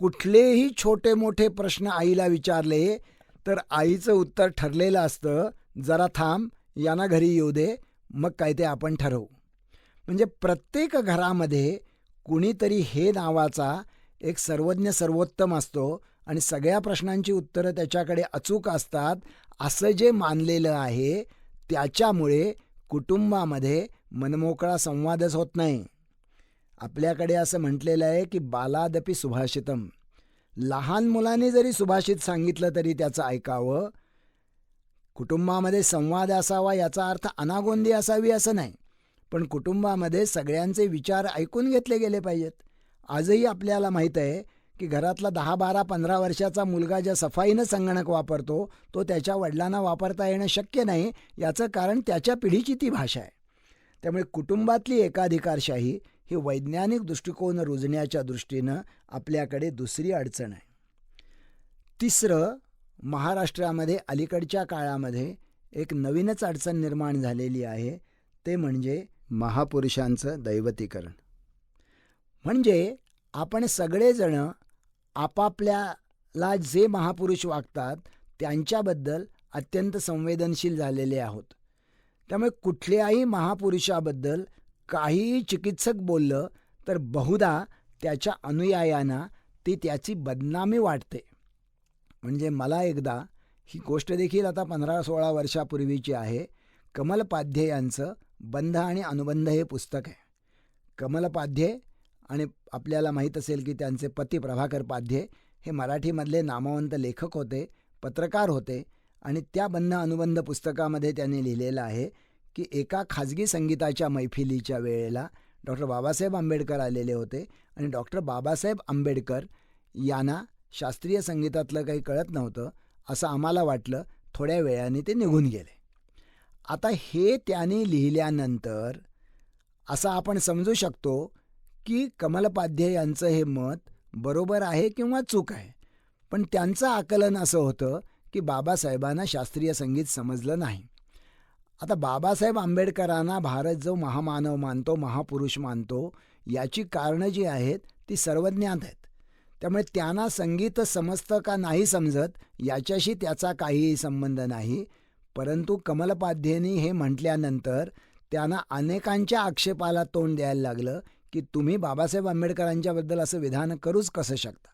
Speaker 1: कुठलेही छोटे मोठे प्रश्न आईला विचारले तर आईचं उत्तर ठरलेलं असतं, जरा थांब, यांना घरी येऊ दे, मग काय ते आपण ठरवू. म्हणजे प्रत्येक घरामध्ये कुणीतरी हे नावाचा एक सर्वज्ञ सर्वोत्तम असतो आणि सगळ्या प्रश्नांची उत्तरं त्याच्याकडे अचूक असतात, असं जे मानलेलं आहे त्याच्यामुळे कुटुंबामध्ये मनमोकळा संवादच होत नाही. आपल्याकडे असं म्हटलेलं आहे की बालादपि सुभाषितम. लहान मुलाने जरी सुभाषित सांगितलं तरी त्याचं ऐकावं. कुटुंबामध्ये संवाद असावा याचा अर्थ अनागोंदी असावी असं नाही, पण कुटुंबामध्ये सगळ्यांचे विचार ऐकून घेतले गेले पाहिजेत. आजही आपल्याला माहीत आहे की घरातला 10, 12, 15 वर्षाचा मुलगा ज्या सफाईनं संगणक वापरतो तो त्याच्या वडिलांना वापरता येणं शक्य नाही. याचं कारण त्याच्या पिढीची ती भाषा आहे. त्यामुळे कुटुंबातली एकाधिकारशाही ही वैज्ञानिक दृष्टिकोन रुजण्याच्या दृष्टीनं आपल्याकडे दुसरी अडचण आहे. तिसरं, महाराष्ट्रामध्ये अलीकडच्या काळामध्ये एक नवीनच अडचण निर्माण झालेली आहे, ते म्हणजे महापुरुषांचं दैवतीकरण. म्हणजे आपण सगळेजण आपापल्याला जे महापुरुष वागतात त्यांच्याबद्दल अत्यंत संवेदनशील झालेले आहोत. त्यामुळे कुठल्याही महापुरुषाबद्दल काहीही चिकित्सक बोललं तर बहुधा त्याच्या अनुयायांना ती त्याची बदनामी वाटते. म्हणजे मला एकदा, ही गोष्ट देखील आता 15-16 वर्षापूर्वीची आहे, कमलपाध्ये यांचं बंध आणि अनुबंध हे पुस्तक आहे. कमलपाध्ये आणि आपल्याला माहीत असेल की त्यांचे पती प्रभाकर पाध्ये हे मराठीमधले नामवंत लेखक होते, पत्रकार होते, आणि त्या बंध अनुबंध पुस्तकामध्ये त्यांनी लिहिलेलं आहे की एका खाजगी संगीताच्या मैफिलीच्या वेळेला डॉक्टर बाबासाहेब आंबेडकर आलेले होते आणि डॉक्टर बाबासाहेब आंबेडकर यांना शास्त्रीय संगीतातलं काही कळत नव्हतं असं आम्हाला वाटलं. थोड्या वेळाने ते निघून गेले. आता हे त्यांनी लिहिल्यानंतर असं आपण समजू शकतो की कमलपाध्ये यांचं हे मत बरोबर आहे किंवा चूक आहे, पण त्यांचं आकलन असं होतं की बाबासाहेबांना शास्त्रीय संगीत समजलं नाही. आता बाबासाहेब आंबेडकरांना भारत जो महामानव मानतो, महापुरुष मानतो, याची कारणं जी आहेत ती सर्वज्ञात आहेत. त्यामुळे त्यांना संगीत समजतं का नाही समजत याच्याशी त्याचा काहीही संबंध नाही. परंतु कमलपाध्येंनी हे म्हटल्यानंतर त्यांना अनेकांच्या आक्षेपाला तोंड द्यायला लागलं की तुम्ही बाबासाहेब आंबेडकरांच्याबद्दल असं विधान करूच कसं शकता.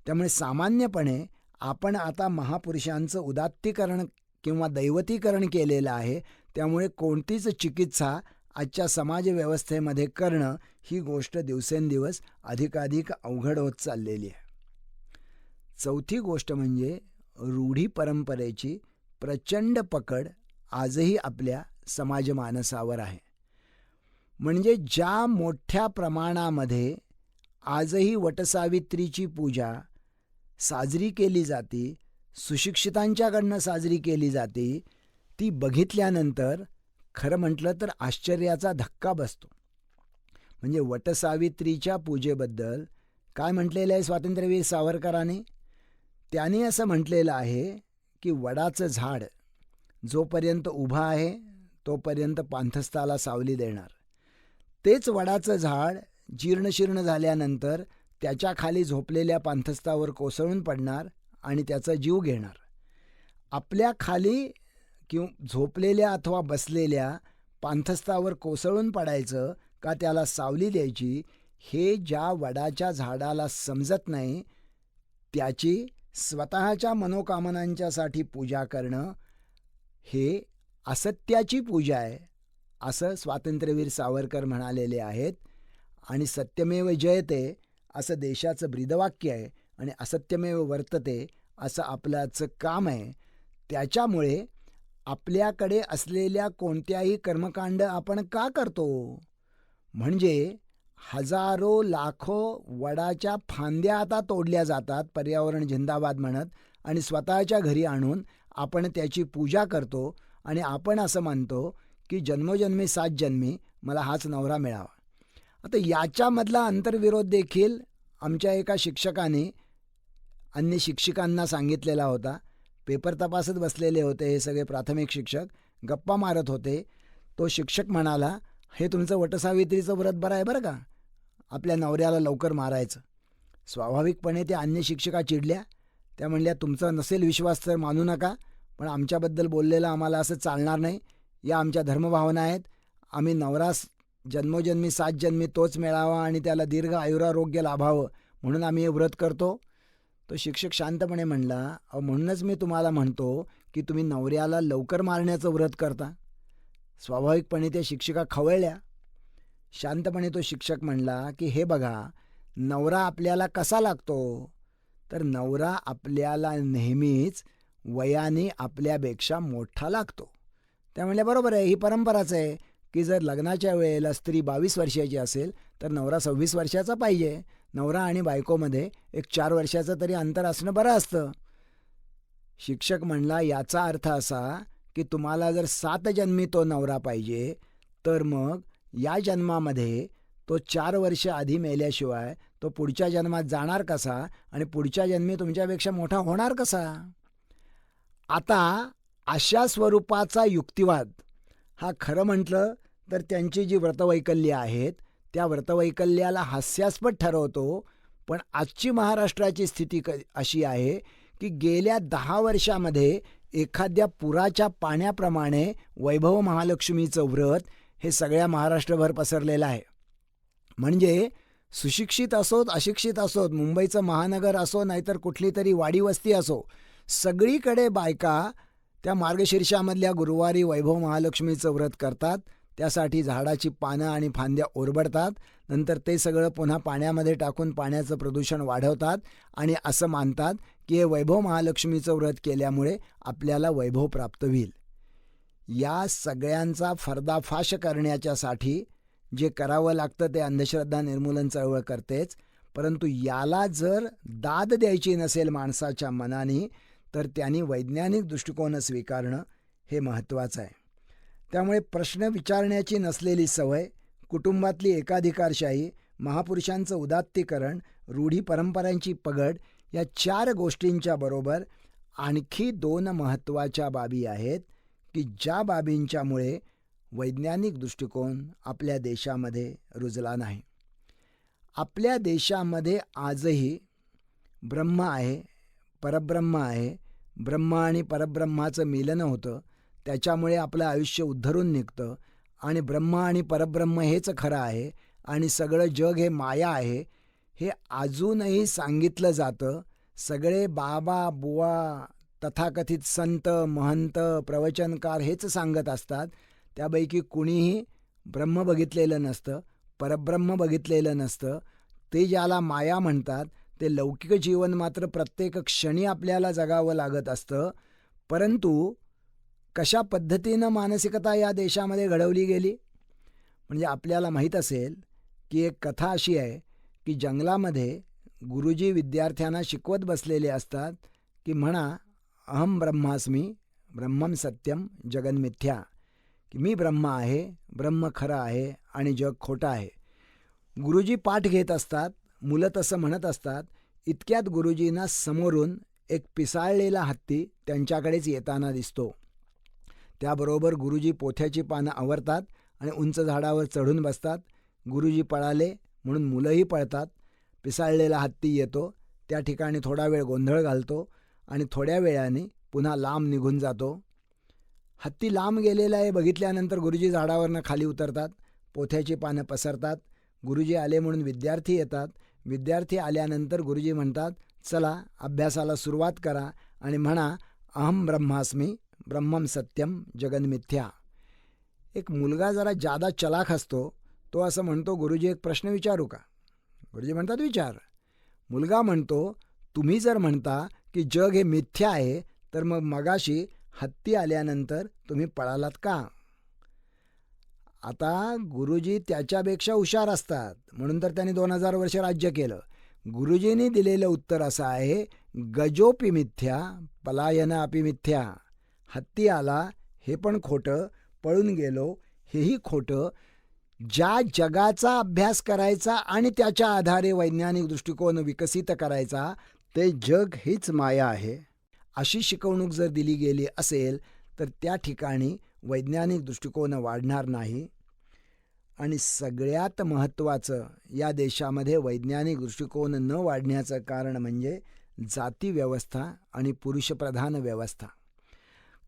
Speaker 1: त्यामुळे सामान्यपणे आपण आता महापुरुषांचं उदात्तीकरण किंवा दैवतीकरण केलेलं आहे. त्यामुळे कोणतीच चिकित्सा आजच्या समाजव्यवस्थेमध्ये करणं ही गोष्ट दिवसेंदिवस अधिकाधिक अवघड होत चाललेली आहे. चौथी गोष्ट म्हणजे रूढी परंपरेची प्रचंड पकड आजही आपल्या समाजमानसावर आहे. म्हणजे ज्या मोठ्या प्रमाणामध्ये आजही वटसावित्रीची पूजा साजरी केली जाते, सुशिक्षितांच्याकडनं साजरी केली जाते, ती बघितल्यानंतर खरं म्हटलं तर आश्चर्याचा धक्का बसतो. म्हणजे वटसावित्रीच्या पूजेबद्दल काय म्हटलेलं आहे स्वातंत्र्यवीर सावरकरांनी? त्यांनी असं म्हटलेलं आहे की वडाचं झाड जोपर्यंत उभं आहे तोपर्यंत पांथस्ताला सावली देणार. तेच वडाचं झाड जीर्णशीर्ण झाल्यानंतर त्याच्या खाली झोपलेल्या पांथस्तावर कोसळून पडणार आणि त्याचा जीव घेणार. आपल्या खाली किंवा झोपलेल्या अथवा बसलेल्या पांथस्तावर कोसळून पडायचं का त्याला सावली द्यायची हे ज्या वडाच्या झाडाला समजत नाही त्याची स्वतःच्या मनोकामनांच्यासाठी पूजा करणं हे असत्याची पूजा आहे, असं स्वातंत्र्यवीर सावरकर म्हणालेले आहेत. आणि सत्यमेव जयते असं देशाचं ब्रीदवाक्य आहे आणि असत्यमेव वर्तते असं आपल्याचं काम आहे. त्याच्यामुळे आपल्याकडे असलेल्या कोणत्याही कर्मकांड आपण का करतो? म्हणजे हजारो लाखो वडाच्या फांद्या आता तोडल्या जातात पर्यावरण जिंदाबाद म्हणत, आणि स्वतःच्या घरी आणून आपण त्याची पूजा करतो आणि आपण असं म्हणतो की जन्मोजन्मी 7 जन्मी मला हाच नवरा मिळावा. आता याच्यामधला अंतर्विरोध देखील आमच्या एका शिक्षकाने अन्य शिक्षिकांना सांगितलेला होता. पेपर तपासत बसलेले होते हे सगळे प्राथमिक शिक्षक, गप्पा मारत होते. तो शिक्षक म्हणाला, हे तुमचं वटसावित्रीचं व्रत बरं आहे बरं का, आपल्या नवऱ्याला लवकर मारायचं. स्वाभाविकपणे त्या अन्य शिक्षिका चिडल्या. त्या म्हणल्या, तुमचा नसेल विश्वास तर मानू नका, पण आमच्याबद्दल बोललेलं आम्हाला असं चालणार नाही. या आमच्या धर्मभावना आहेत. आम्ही नवरा जन्मोजन्मी 7 जन्मी तोच मिळावा आणि त्याला दीर्घ आयुरारोग्य लाभावं म्हणून आम्ही हे व्रत करतो. तो शिक्षक शांतपणे म्हणला, अहो म्हणूनच मी तुम्हाला म्हणतो की तुम्ही नवऱ्याला लवकर मारण्याचं व्रत करता. स्वाभाविकपणे त्या शिक्षिका खवळल्या. शांतपणे तो शिक्षक म्हणला की हे बघा, नवरा आपल्याला कसा लागतो? तर नवरा आपल्याला नेहमीच वयाने आपल्यापेक्षा मोठा लागतो. त्या म्हणल्या, बरोबर आहे, ही परंपराच आहे की जर लग्नाच्या वेळेला स्त्री 22 वर्षाची असेल तर नवरा 26 वर्षाचा पाहिजे. नवरा आणि बायकोमध्ये एक 4 वर्षाचं तरी अंतर असणं बरं असतं. शिक्षक म्हणला, याचा अर्थ असा की तुम्हाला जर 7 जन्मी तो नवरा पाहिजे तर मग या जन्मामध्ये तो 4 वर्ष आधी मेल्याशिवाय तो पुढच्या जन्मात जाणार कसा आणि पुढच्या जन्मी तुमच्यापेक्षा मोठा होणार कसा? आता अशा स्वरूपाचा युक्तिवाद हा खरं म्हटलं तर त्यांची जी व्रतवैकल्य आहेत त्या व्रतवैकल्याला हास्यास्पद ठरवतो. पण आजची महाराष्ट्राची स्थिती अशी आहे की गेल्या 10 वर्षामध्ये एखाद्या पुराच्या पाण्याप्रमाणे वैभव महालक्ष्मीचं व्रत हे सगळ्या महाराष्ट्रभर पसरलेलं आहे. म्हणजे सुशिक्षित असोत अशिक्षित असोत, मुंबईचं महानगर असो नाहीतर कुठली तरी वाडी वस्ती असो, सगळीकडे बायका त्या मार्गशीर्षामधल्या गुरुवारी वैभव महालक्ष्मीचं व्रत करतात. त्यासाठी झाडाची पानं आणि फांद्या ओरबडतात. नंतर ते सगळं पुन्हा पाण्यामध्ये टाकून पाण्याचं प्रदूषण वाढवतात आणि असं मानतात की हे वैभव महालक्ष्मीचं व्रत केल्यामुळे आपल्याला वैभव प्राप्त होईल. या सगळ्यांचा पर्दाफाश करण्याच्यासाठी जे करावं लागतं ते अंधश्रद्धा निर्मूलन चळवळ करतेच. परंतु याला जर दाद द्यायची नसेल माणसाच्या मनाने तर त्यांनी वैज्ञानिक दृष्टिकोन स्वीकारणं हे महत्त्वाचं आहे. त्यामुळे प्रश्न विचारण्याची नसलेली सवय, कुटुंबातली एकाधिकारशाही, महापुरुषांचं उदात्तीकरण, रूढी परंपरांची पगड या 4 गोष्टींच्या बरोबर आणखी 2 महत्त्वाच्या बाबी आहेत की ज्या बाबींच्यामुळे वैज्ञानिक दृष्टिकोन आपल्या देशामध्ये रुजला नाही. आपल्या देशामध्ये आजही ब्रह्म आहे, परब्रह्म आहे. ब्रह्म आणि परब्रह्माचं मिलन होतं, त्याच्यामुळे आपलं आयुष्य उद्धरून निघतं आणि ब्रह्म आणि परब्रह्म हेच खरं आहे आणि सगळं जग हे माया आहे हे अजूनही सांगितलं जातं. सगळे बाबा बुवा तथाकथित संत महंत प्रवचनकार हेच सांगत असतात. त्यापैकी कुणीही ब्रह्म बघितलेलं नसतं, परब्रह्म बघितलेलं नसतं. ते ज्याला माया म्हणतात ते लौकिक जीवन मात्र प्रत्येक क्षणी आपल्याला जगावं लागत असतं. परंतु कशा पद्धतीनं मानसिकता या देशामध्ये घडवली गेली म्हणजे आपल्याला माहीत असेल की एक कथा अशी आहे की जंगलामध्ये गुरुजी विद्यार्थ्यांना शिकवत बसलेले असतात की म्हणा, अहम ब्रह्मास्मी ब्रह्मम सत्यम जगन्मिथ्या, की मी ब्रह्म आहे, ब्रह्म खरं आहे आणि जग खोटं आहे. गुरुजी पाठ घेत असतात, मुलं तसं म्हणत असतात. इतक्यात गुरुजींना समोरून एक पिसाळलेला हत्ती त्यांच्याकडेच येताना दिसतो. त्याबरोबर गुरुजी पोथ्याची पानं आवरतात आणि उंच झाडावर चढून बसतात. गुरुजी पळाले म्हणून मुलंही पळतात. पिसाळलेला हत्ती येतो, त्या ठिकाणी थोडा वेळ गोंधळ घालतो आणि थोड्या वेळाने पुन्हा लांब निघून जातो. हत्ती लांब गेलेला आहे बघितल्यानंतर गुरुजी झाडावरनं खाली उतरतात, पोथ्याची पानं पसरतात. गुरुजी आले म्हणून विद्यार्थी येतात. विद्यार्थी आल्यानंतर गुरुजी म्हणतात, चला अभ्यासाला सुरुवात करा आणि म्हणा अहम ब्रह्मास्मी ब्रह्मम सत्यम जगन्मिथ्या. एक मुलगा जरा जादा चलाख असतो. तो असं म्हणतो, गुरुजी एक प्रश्न विचारू का? गुरुजी म्हणतात विचार. मुलगा म्हणतो, तुम्ही जर म्हणता की जग हे मिथ्या आहे तर मग मगाशी हत्ती आल्यानंतर तुम्ही पळालात का? आता गुरुजी त्याच्यापेक्षा हुशार असतात म्हणून तर त्यांनी 2000 वर्ष राज्य केलं. गुरुजींनी दिलेलं उत्तर असं आहे, गजोपि मिथ्या पलायन अपि मिथ्या. हत्ती आला हे पण खोटं, पळून गेलो हेही खोटं. ज्या जगाचा अभ्यास करायचा आणि त्याच्या आधारे वैज्ञानिक दृष्टिकोन विकसित करायचा ते जग हीच माया आहे, अशी शिकवणूक जर दिली गेली असेल तर त्या ठिकाणी वैज्ञानिक दृष्टिकोन वाढणार नाही. आणि सगळ्यात महत्त्वाचं, या देशामध्ये वैज्ञानिक दृष्टिकोन न वाढण्याचं कारण म्हणजे जाती व्यवस्था आणि पुरुषप्रधान व्यवस्था.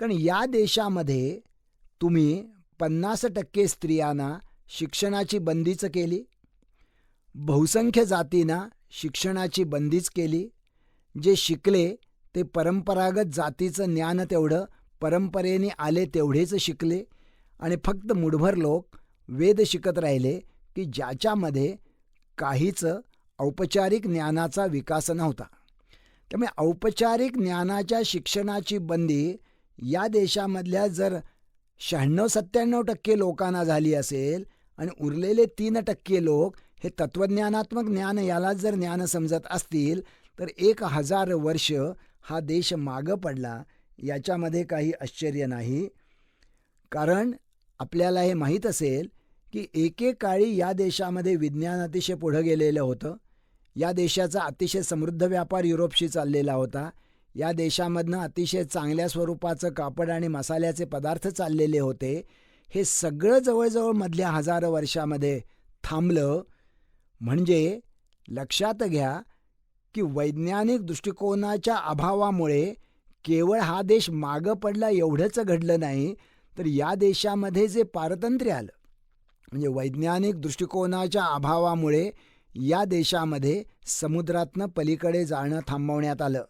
Speaker 1: कारण या देशामध्ये तुम्ही 50% स्त्रियांना शिक्षणाची बंदीच केली, बहुसंख्य जातींना शिक्षणाची बंदीच केली. जे शिकले ते परंपरागत जातीचं ज्ञान तेवढं परंपरेने आले तेवढेच शिकले आणि फक्त मुठभर लोक वेद शिकत राहिले की ज्याच्यामध्ये काहीच औपचारिक ज्ञानाचा विकास नव्हता. त्यामुळे औपचारिक ज्ञानाच्या शिक्षणाची बंदी या देशामधल्या जर 96-97% लोकांना झाली असेल आणि उरलेले 3% लोक हे तत्त्वज्ञानात्मक ज्ञान याला जर ज्ञान समजत असतील तर 1000 वर्ष हा देश मागं पडला. याच्यामध्ये काही आश्चर्य नाही. कारण आपल्याला हे माहीत असेल की एकेकाळी या देशामध्ये विज्ञान अतिशय पुढं गेलेलं होतं. या देशाचा अतिशय समृद्ध व्यापार युरोपशी चाललेला होता. या देशामधनं अतिशय चांगल्या स्वरूपाचं कापड आणि मसाल्याचे पदार्थ चाललेले होते. हे सगळं जवळजवळ मधल्या 1000 वर्षामध्ये थांबलं. म्हणजे लक्षात घ्या की वैज्ञानिक दृष्टिकोनाच्या अभावामुळे केवळ हा देश मागं पडला एवढंच घडलं नाही, तर या देशामध्ये जे पारतंत्र्य आलं, म्हणजे वैज्ञानिक दृष्टिकोनाच्या अभावामुळे या देशामध्ये समुद्रातनं पलीकडे जाणं थांबवण्यात आलं.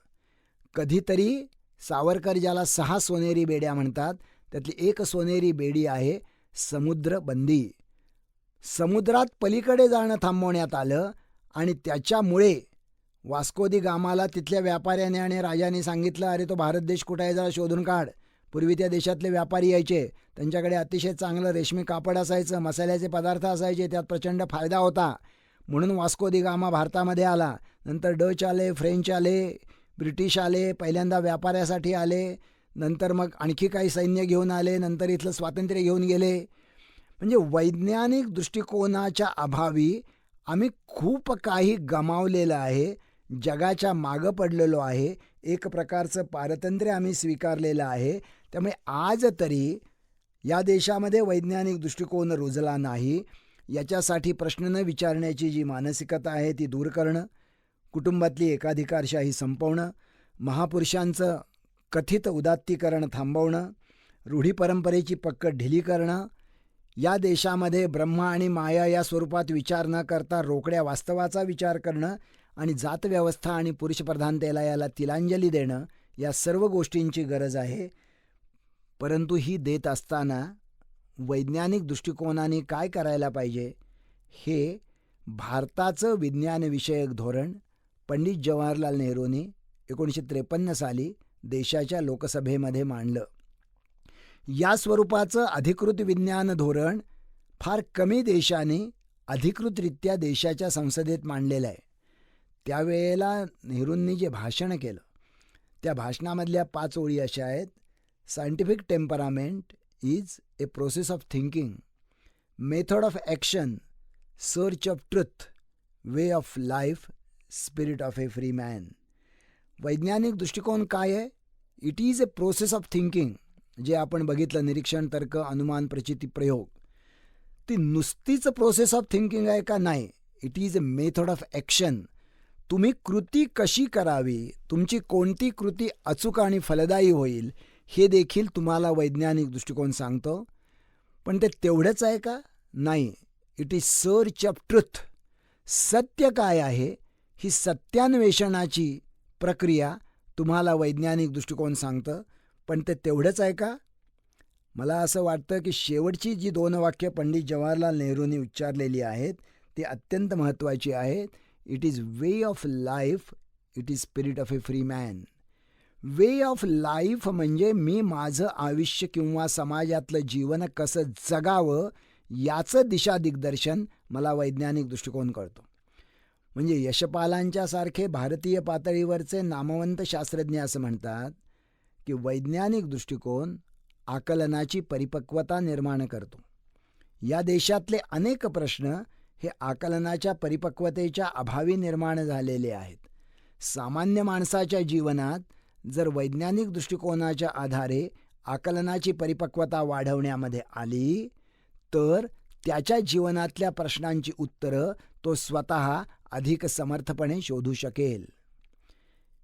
Speaker 1: कधीतरी सावरकर ज्याला 6 सोनेरी बेड्या म्हणतात त्यातली एक सोनेरी बेडी आहे समुद्रबंदी. समुद्रात पलीकडे जाणं थांबवण्यात आलं आणि त्याच्यामुळे वास्को दी गामाला तिथल्या व्यापाऱ्याने आणि राजाने सांगितलं, अरे तो भारत देश कुठं आहे जरा शोधून काढ. पूर्वी त्या देशातले व्यापारी यायचे, त्यांच्याकडे अतिशय चांगलं रेशमी कापड असायचं, मसाल्याचे पदार्थ असायचे, त्यात प्रचंड फायदा होता. म्हणून वास्को दी गामा भारतामध्ये आला. नंतर डच आले, फ्रेंच आले, ब्रिटिश आले, पहिल्यांदा व्यापाऱ्यासाठी आले, नंतर मग आणखी काही सैन्य घेऊन आले, नंतर इथलं स्वातंत्र्य घेऊन गेले. म्हणजे वैज्ञानिक दृष्टिकोनाच्या अभावी आम्ही खूप काही गमावलेलं आहे, जगाच्या मागं पडलेलो आहे, एक प्रकारचं पारतंत्र्य आम्ही स्वीकारलेलं आहे. त्यामुळे आज तरी या देशामध्ये वैज्ञानिक दृष्टिकोन रुजला नाही. याच्यासाठी प्रश्न न विचारण्याची जी मानसिकता आहे ती दूर करणं, कुटुंबातली एकाधिकारशाही संपवणं, महापुरुषांचं कथित उदात्तीकरण थांबवणं, रूढी परंपरेची पक्कड ढिली करणं, या देशामध्ये ब्रह्म आणि माया या स्वरूपात विचार न करता रोकड्या वास्तवाचा विचार करणं आणि जातव्यवस्था आणि पुरुषप्रधानतेला याला तिलांजली देणं, या सर्व गोष्टींची गरज आहे. परंतु ही देत असताना वैज्ञानिक दृष्टिकोनाने काय करायला पाहिजे हे भारताचं विज्ञानविषयक धोरण पंडित जवाहरलाल नेहरूंनी 1953 साली देशाच्या लोकसभेमध्ये मांडलं. या स्वरूपाचं अधिकृत विज्ञान धोरण फार कमी देशांनी अधिकृतरित्या देशाच्या संसदेत मांडलेलं आहे. त्यावेळेला नेहरूंनी जे भाषण केलं त्या भाषणामधल्या 5 ओळी अशा आहेत, scientific temperament is a process of thinking, method of action, search of truth, way of life, spirit of A free man. वैज्ञानिक दृष्टिकोन काय आहे? It is a process of thinking. जे आपण बघितलं निरीक्षण, तर्क, अनुमान, प्रचिती, प्रयोग, ती नुसतीच प्रोसेस ऑफ थिंकिंग आहे का? नाही. It is a method of action. तुम्ही कृती कशी करावी, तुमची कोणती कृती अचूक आणि फलदायी होईल हे देखील तुम्हाला वैज्ञानिक दृष्टिकोन सांगतो. पण ते तेवढंच आहे का? नाही. It is search of truth. सत्य काय आहे ही सत्यान्वेषणाची प्रक्रिया तुम्हाला वैज्ञानिक दृष्टिकोन सांगतं, पण ते तेवढंच आहे का? मला असं वाटतं की शेवटची जी 2 वाक्य पंडित जवाहरलाल नेहरूंनी उच्चारलेली आहेत ती अत्यंत महत्त्वाची आहेत. It is way of life, it is spirit of A free man. Way of life म्हणजे मी माझं आयुष्य किंवा समाजातलं जीवन कसं जगावं याचं दिशा दिग्दर्शन मला वैज्ञानिक दृष्टिकोन कळतो. म्हणजे यशपालांच्या सारखे भारतीय पातळीवरचे नामवंत शास्त्रज्ञ असं म्हणतात की वैज्ञानिक दृष्टिकोन आकलनाची परिपक्वता निर्माण करतो. या देशातले अनेक प्रश्न हे आकलनाच्या परिपक्वतेच्या अभावी निर्माण झालेले आहेत. सामान्य माणसाच्या जीवनात जर वैज्ञानिक दृष्टिकोनाच्या आधारे आकलनाची परिपक्वता वाढवण्यामध्ये आली तर त्याच्या जीवनातल्या प्रश्नांची उत्तरं तो स्वतः अधिक समर्थपणे शोधू शकेल.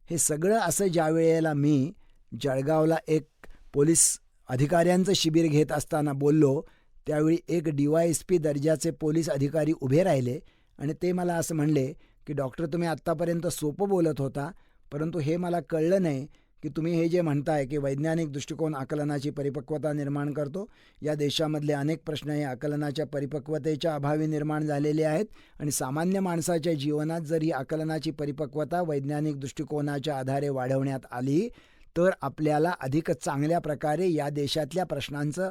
Speaker 1: हे सगळं असं ज्या वेळेला मी जळगावला एक पोलीस अधिकाऱ्यांचं शिबिर घेत असताना बोललो त्यावेळी एक DYSP दर्जाचे पोलीस अधिकारी उभे राहिले आणि ते मला असं म्हणले की डॉक्टर तुम्ही आत्तापर्यंत सोपं बोलत होता, परंतु हे मला कळलं नाही की तुम्ही हे जे म्हणताय की वैज्ञानिक दृष्टिकोन आकलनाची परिपक्वता निर्माण करतो, या देशामधले अनेक प्रश्न हे आकलनाच्या परिपक्वतेच्या अभावी निर्माण झालेले आहेत आणि सामान्य माणसाच्या जीवनात जर ही आकलनाची परिपक्वता वैज्ञानिक दृष्टिकोनाच्या आधारे वाढवण्यात आली तर आपल्याला अधिक चांगल्या प्रकारे या देशातल्या प्रश्नांचं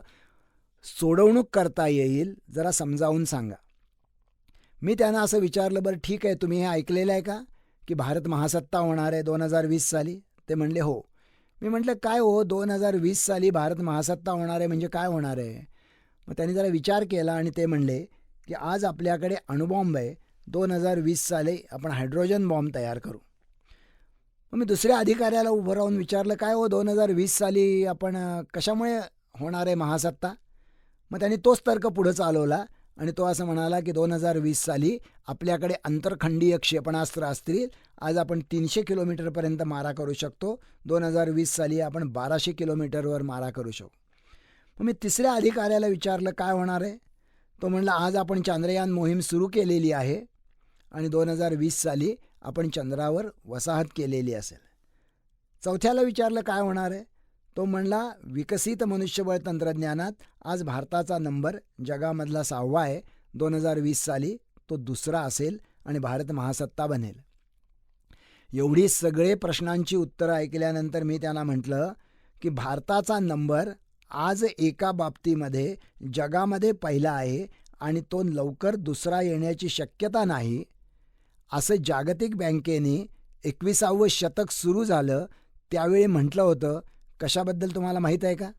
Speaker 1: सोडवणूक करता येईल. जरा समजावून सांगा. मी त्यांना असं विचारलं, बरं ठीक आहे, तुम्ही हे ऐकलेलं आहे का की भारत महासत्ता होणार आहे 2020 साली? ते म्हणले हो. मी म्हटलं काय हो 2020 साली भारत महासत्ता होणार आहे म्हणजे काय होणार आहे? मग त्यांनी जरा विचार केला आणि ते म्हणले की आज आपल्याकडे अणुबॉम्ब आहे, 2020 साली आपण हायड्रोजन बॉम्ब तयार करू. मग मी दुसऱ्या अधिकाऱ्याला उभं राहून विचारलं काय हो 2020 साली आपण कशामुळे होणार आहे महासत्ता? मग त्यांनी तोच तर्क पुढं चालवला आणि तो असं म्हणाला की 2020 साली आपल्याकडे आंतरखंडीय क्षेपणास्त्र असतील. आज आपण 300 किलोमीटरपर्यंत मारा करू शकतो, 2020 साली आपण 1200 किलोमीटरवर मारा करू शकू. मग मी तिसऱ्या अधिकाऱ्याला विचारलं काय होणार आहे? तो म्हणला आज आपण चांद्रयान मोहीम सुरू केलेली आहे आणि 2020 साली आपण चंद्रावर वसाहत केलेली असेल. चौथ्याला विचारलं काय होणार आहे? तो म्हणला विकसित मनुष्यबळ तंत्रज्ञानात आज भारताचा नंबर जगामधला 6वा आहे, 2020 साली तो 2रा असेल आणि भारत महासत्ता बनेल. एवढी सगळे प्रश्नांची उत्तरं ऐकल्यानंतर मी त्यांना म्हटलं की भारताचा नंबर आज एका बाबतीमध्ये जगामध्ये पहिला आहे आणि तो लवकर 2रा येण्याची शक्यता नाही. असं जागतिक बँकेने 21वं शतक सुरू झालं त्यावेळी म्हटलं होतं. कशाबद्दल तुम्हाला माहीत आहे का?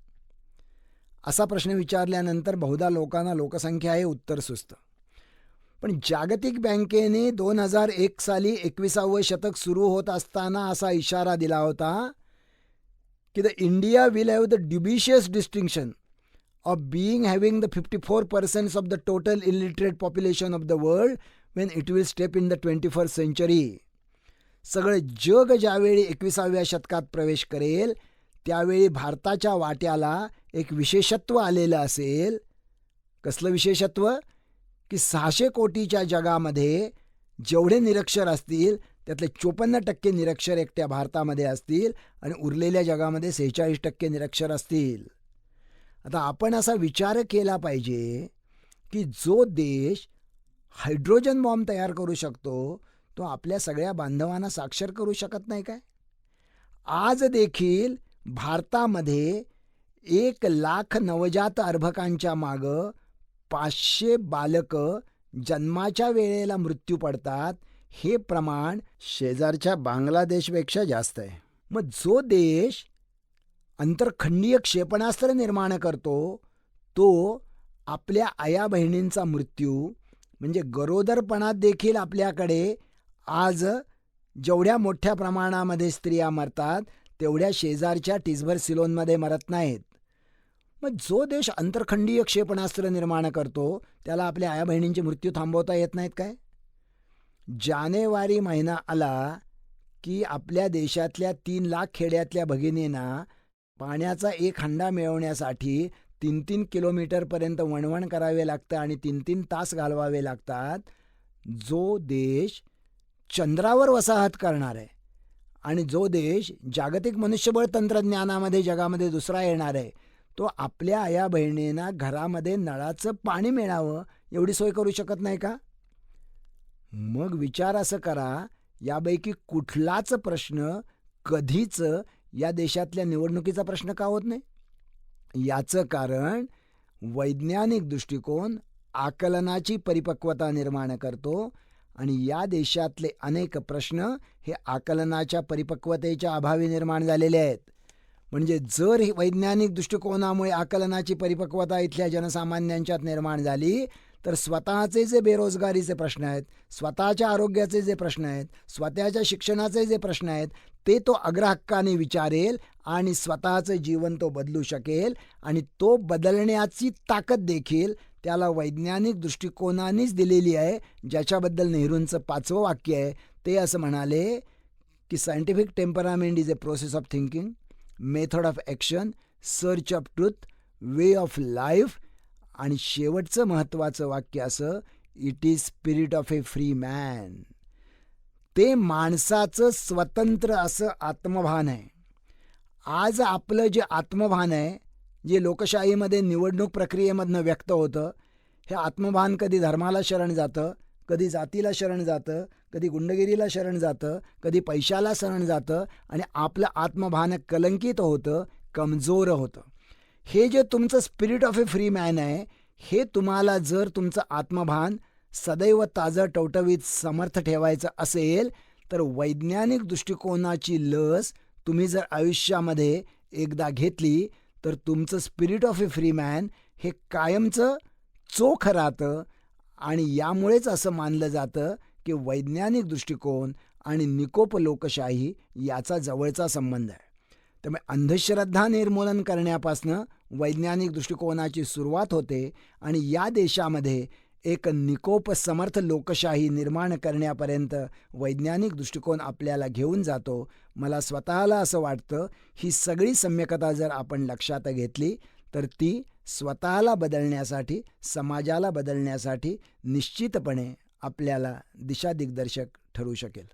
Speaker 1: असा प्रश्न विचारल्यानंतर बहुधा लोकांना लोकसंख्या हे उत्तर सुचतं. पण जागतिक बँकेने 2001 साली 21वं शतक सुरू होत असताना असा इशारा दिला होता की the India will have the dubious distinction of being having the 54% of the total illiterate population of the world when it will step in the 21st century. सगळं जग ज्यावेळी 21व्या शतकात प्रवेश करेल त्यावेळी भारताच्या वाट्याला एक विशेषत्व आलेलं असेल. कसलं विशेषत्व? की 600 कोटीच्या जगामध्ये जेवढे निरक्षर असतील त्यातले 54% निरक्षर एकट्या भारतामध्ये असतील आणि उरलेल्या जगामध्ये 46% निरक्षर असतील. आता आपण असा विचार केला पाहिजे की जो देश हायड्रोजन बॉम्ब तयार करू शकतो तो आपल्या सगळ्या बांधवांना साक्षर करू शकत नाही काय? आज देखील भारतामध्ये 1 लाख नवजात अर्भकांच्या मागं 500 बालकं जन्माच्या वेळेला मृत्यू पडतात. हे प्रमाण शेजारच्या बांगलादेशपेक्षा जास्त आहे. मग जो देश आंतरखंडीय क्षेपणास्त्र निर्माण करतो तो आपल्या आया बहिणींचा मृत्यू म्हणजे गरोदरपणात देखील आपल्याकडे आज जेवढ्या मोठ्या प्रमाणामध्ये स्त्रिया मरतात तेवढ्या शेजारच्या टिसभर सिलोनमध्ये मरत नाहीत. मग जो देश आंतरखंडीय क्षेपणास्त्र निर्माण करतो त्याला आपल्या आया बहिणींचे मृत्यू थांबवता येत नाहीत काय? जानेवारी महिना आला की आपल्या देशातल्या 3 लाख खेड्यातल्या भगिनींना पाण्याचा एक हंडा मिळवण्यासाठी 3-3 किलोमीटरपर्यंत वणवण करावे लागतं आणि 3-3 तास घालवावे लागतात. जो देश चंद्रावर वसाहत करणार आहे आणि जो देश जागतिक मनुष्यबळ तंत्रज्ञानामध्ये जगामध्ये दुसरा येणार आहे, तो आपल्या आया बहिणींना घरामध्ये नळाचं पाणी मिळावं एवढी सोय करू शकत नाही का? मग विचार असं करा, यापैकी कुठलाच प्रश्न कधीच या देशातल्या निवडणुकीचा प्रश्न का होत नाही? याचं कारण वैज्ञानिक दृष्टिकोन आकलनाची परिपक्वता निर्माण करतो आणि या देशातले अनेक प्रश्न हे आकलनाच्या परिपक्वतेच्या अभावी निर्माण झालेले आहेत. म्हणजे जर ही वैज्ञानिक दृष्टिकोनामुळे आकलनाची परिपक्वता इथल्या जनसामान्यांच्यात निर्माण झाली, तर स्वतःचे जे बेरोजगारीचे प्रश्न आहेत, स्वतःच्या आरोग्याचे जे प्रश्न आहेत, स्वतःच्या शिक्षणाचे जे प्रश्न आहेत, ते तो अग्रहक्काने विचारेल आणि स्वतःचं जीवन तो बदलू शकेल. आणि तो बदलण्याची ताकद देखील त्याला वैज्ञानिक दृष्टिकोनानेच दिलेली आहे, ज्याच्याबद्दल नेहरूंचं 5वं वाक्य आहे. ते असं म्हणाले की scientific temperament is a process of thinking, method of action, search of truth, way of life. आणि शेवटचं महत्त्वाचं वाक्य असं, it is spirit of A free man. ते माणसाचं स्वतंत्र असं आत्मभान आहे. आज आपलं जे आत्मभान आहे, जे लोकशाहीमध्ये निवडणूक प्रक्रियेमधनं व्यक्त होतं, हे आत्मभान कधी धर्माला शरण जातं, कधी जातीला शरण जातं, कधी गुंडगिरीला शरण जातं, कधी पैशाला शरण जातं आणि आपलं आत्मभान कलंकित होतं, कमजोर होतं. हे जे तुमचं spirit of A free man आहे, हे तुम्हाला जर तुमचं आत्मभान सदैव ताजं टवटवीत समर्थ ठेवायचं असेल, तर वैज्ञानिक दृष्टिकोनाची लस तुम्ही जर आयुष्यामध्ये एकदा घेतली, तर तुमचं spirit of A free man हे कायमचं चोख राहतं. आणि यामुळेच असं मानलं जातं की वैज्ञानिक दृष्टिकोन आणि निकोप लोकशाही याचा जवळचा संबंध आहे. त्यामुळे अंधश्रद्धा निर्मूलन करण्यापासनं वैज्ञानिक दृष्टिकोनाची सुरुवात होते आणि या देशामध्ये एक निकोप समर्थ लोकशाही निर्माण करण्यापर्यंत वैज्ञानिक दृष्टिकोन आपल्याला घेऊन जातो. मला स्वतःला असं वाटतं, ही सगळी सम्यकता जर आपण लक्षात घेतली, तर ती स्वतःला बदलण्यासाठी, समाजाला बदलण्यासाठी निश्चितपणे आपल्याला दिशादिग्दर्शक ठरू शकेल.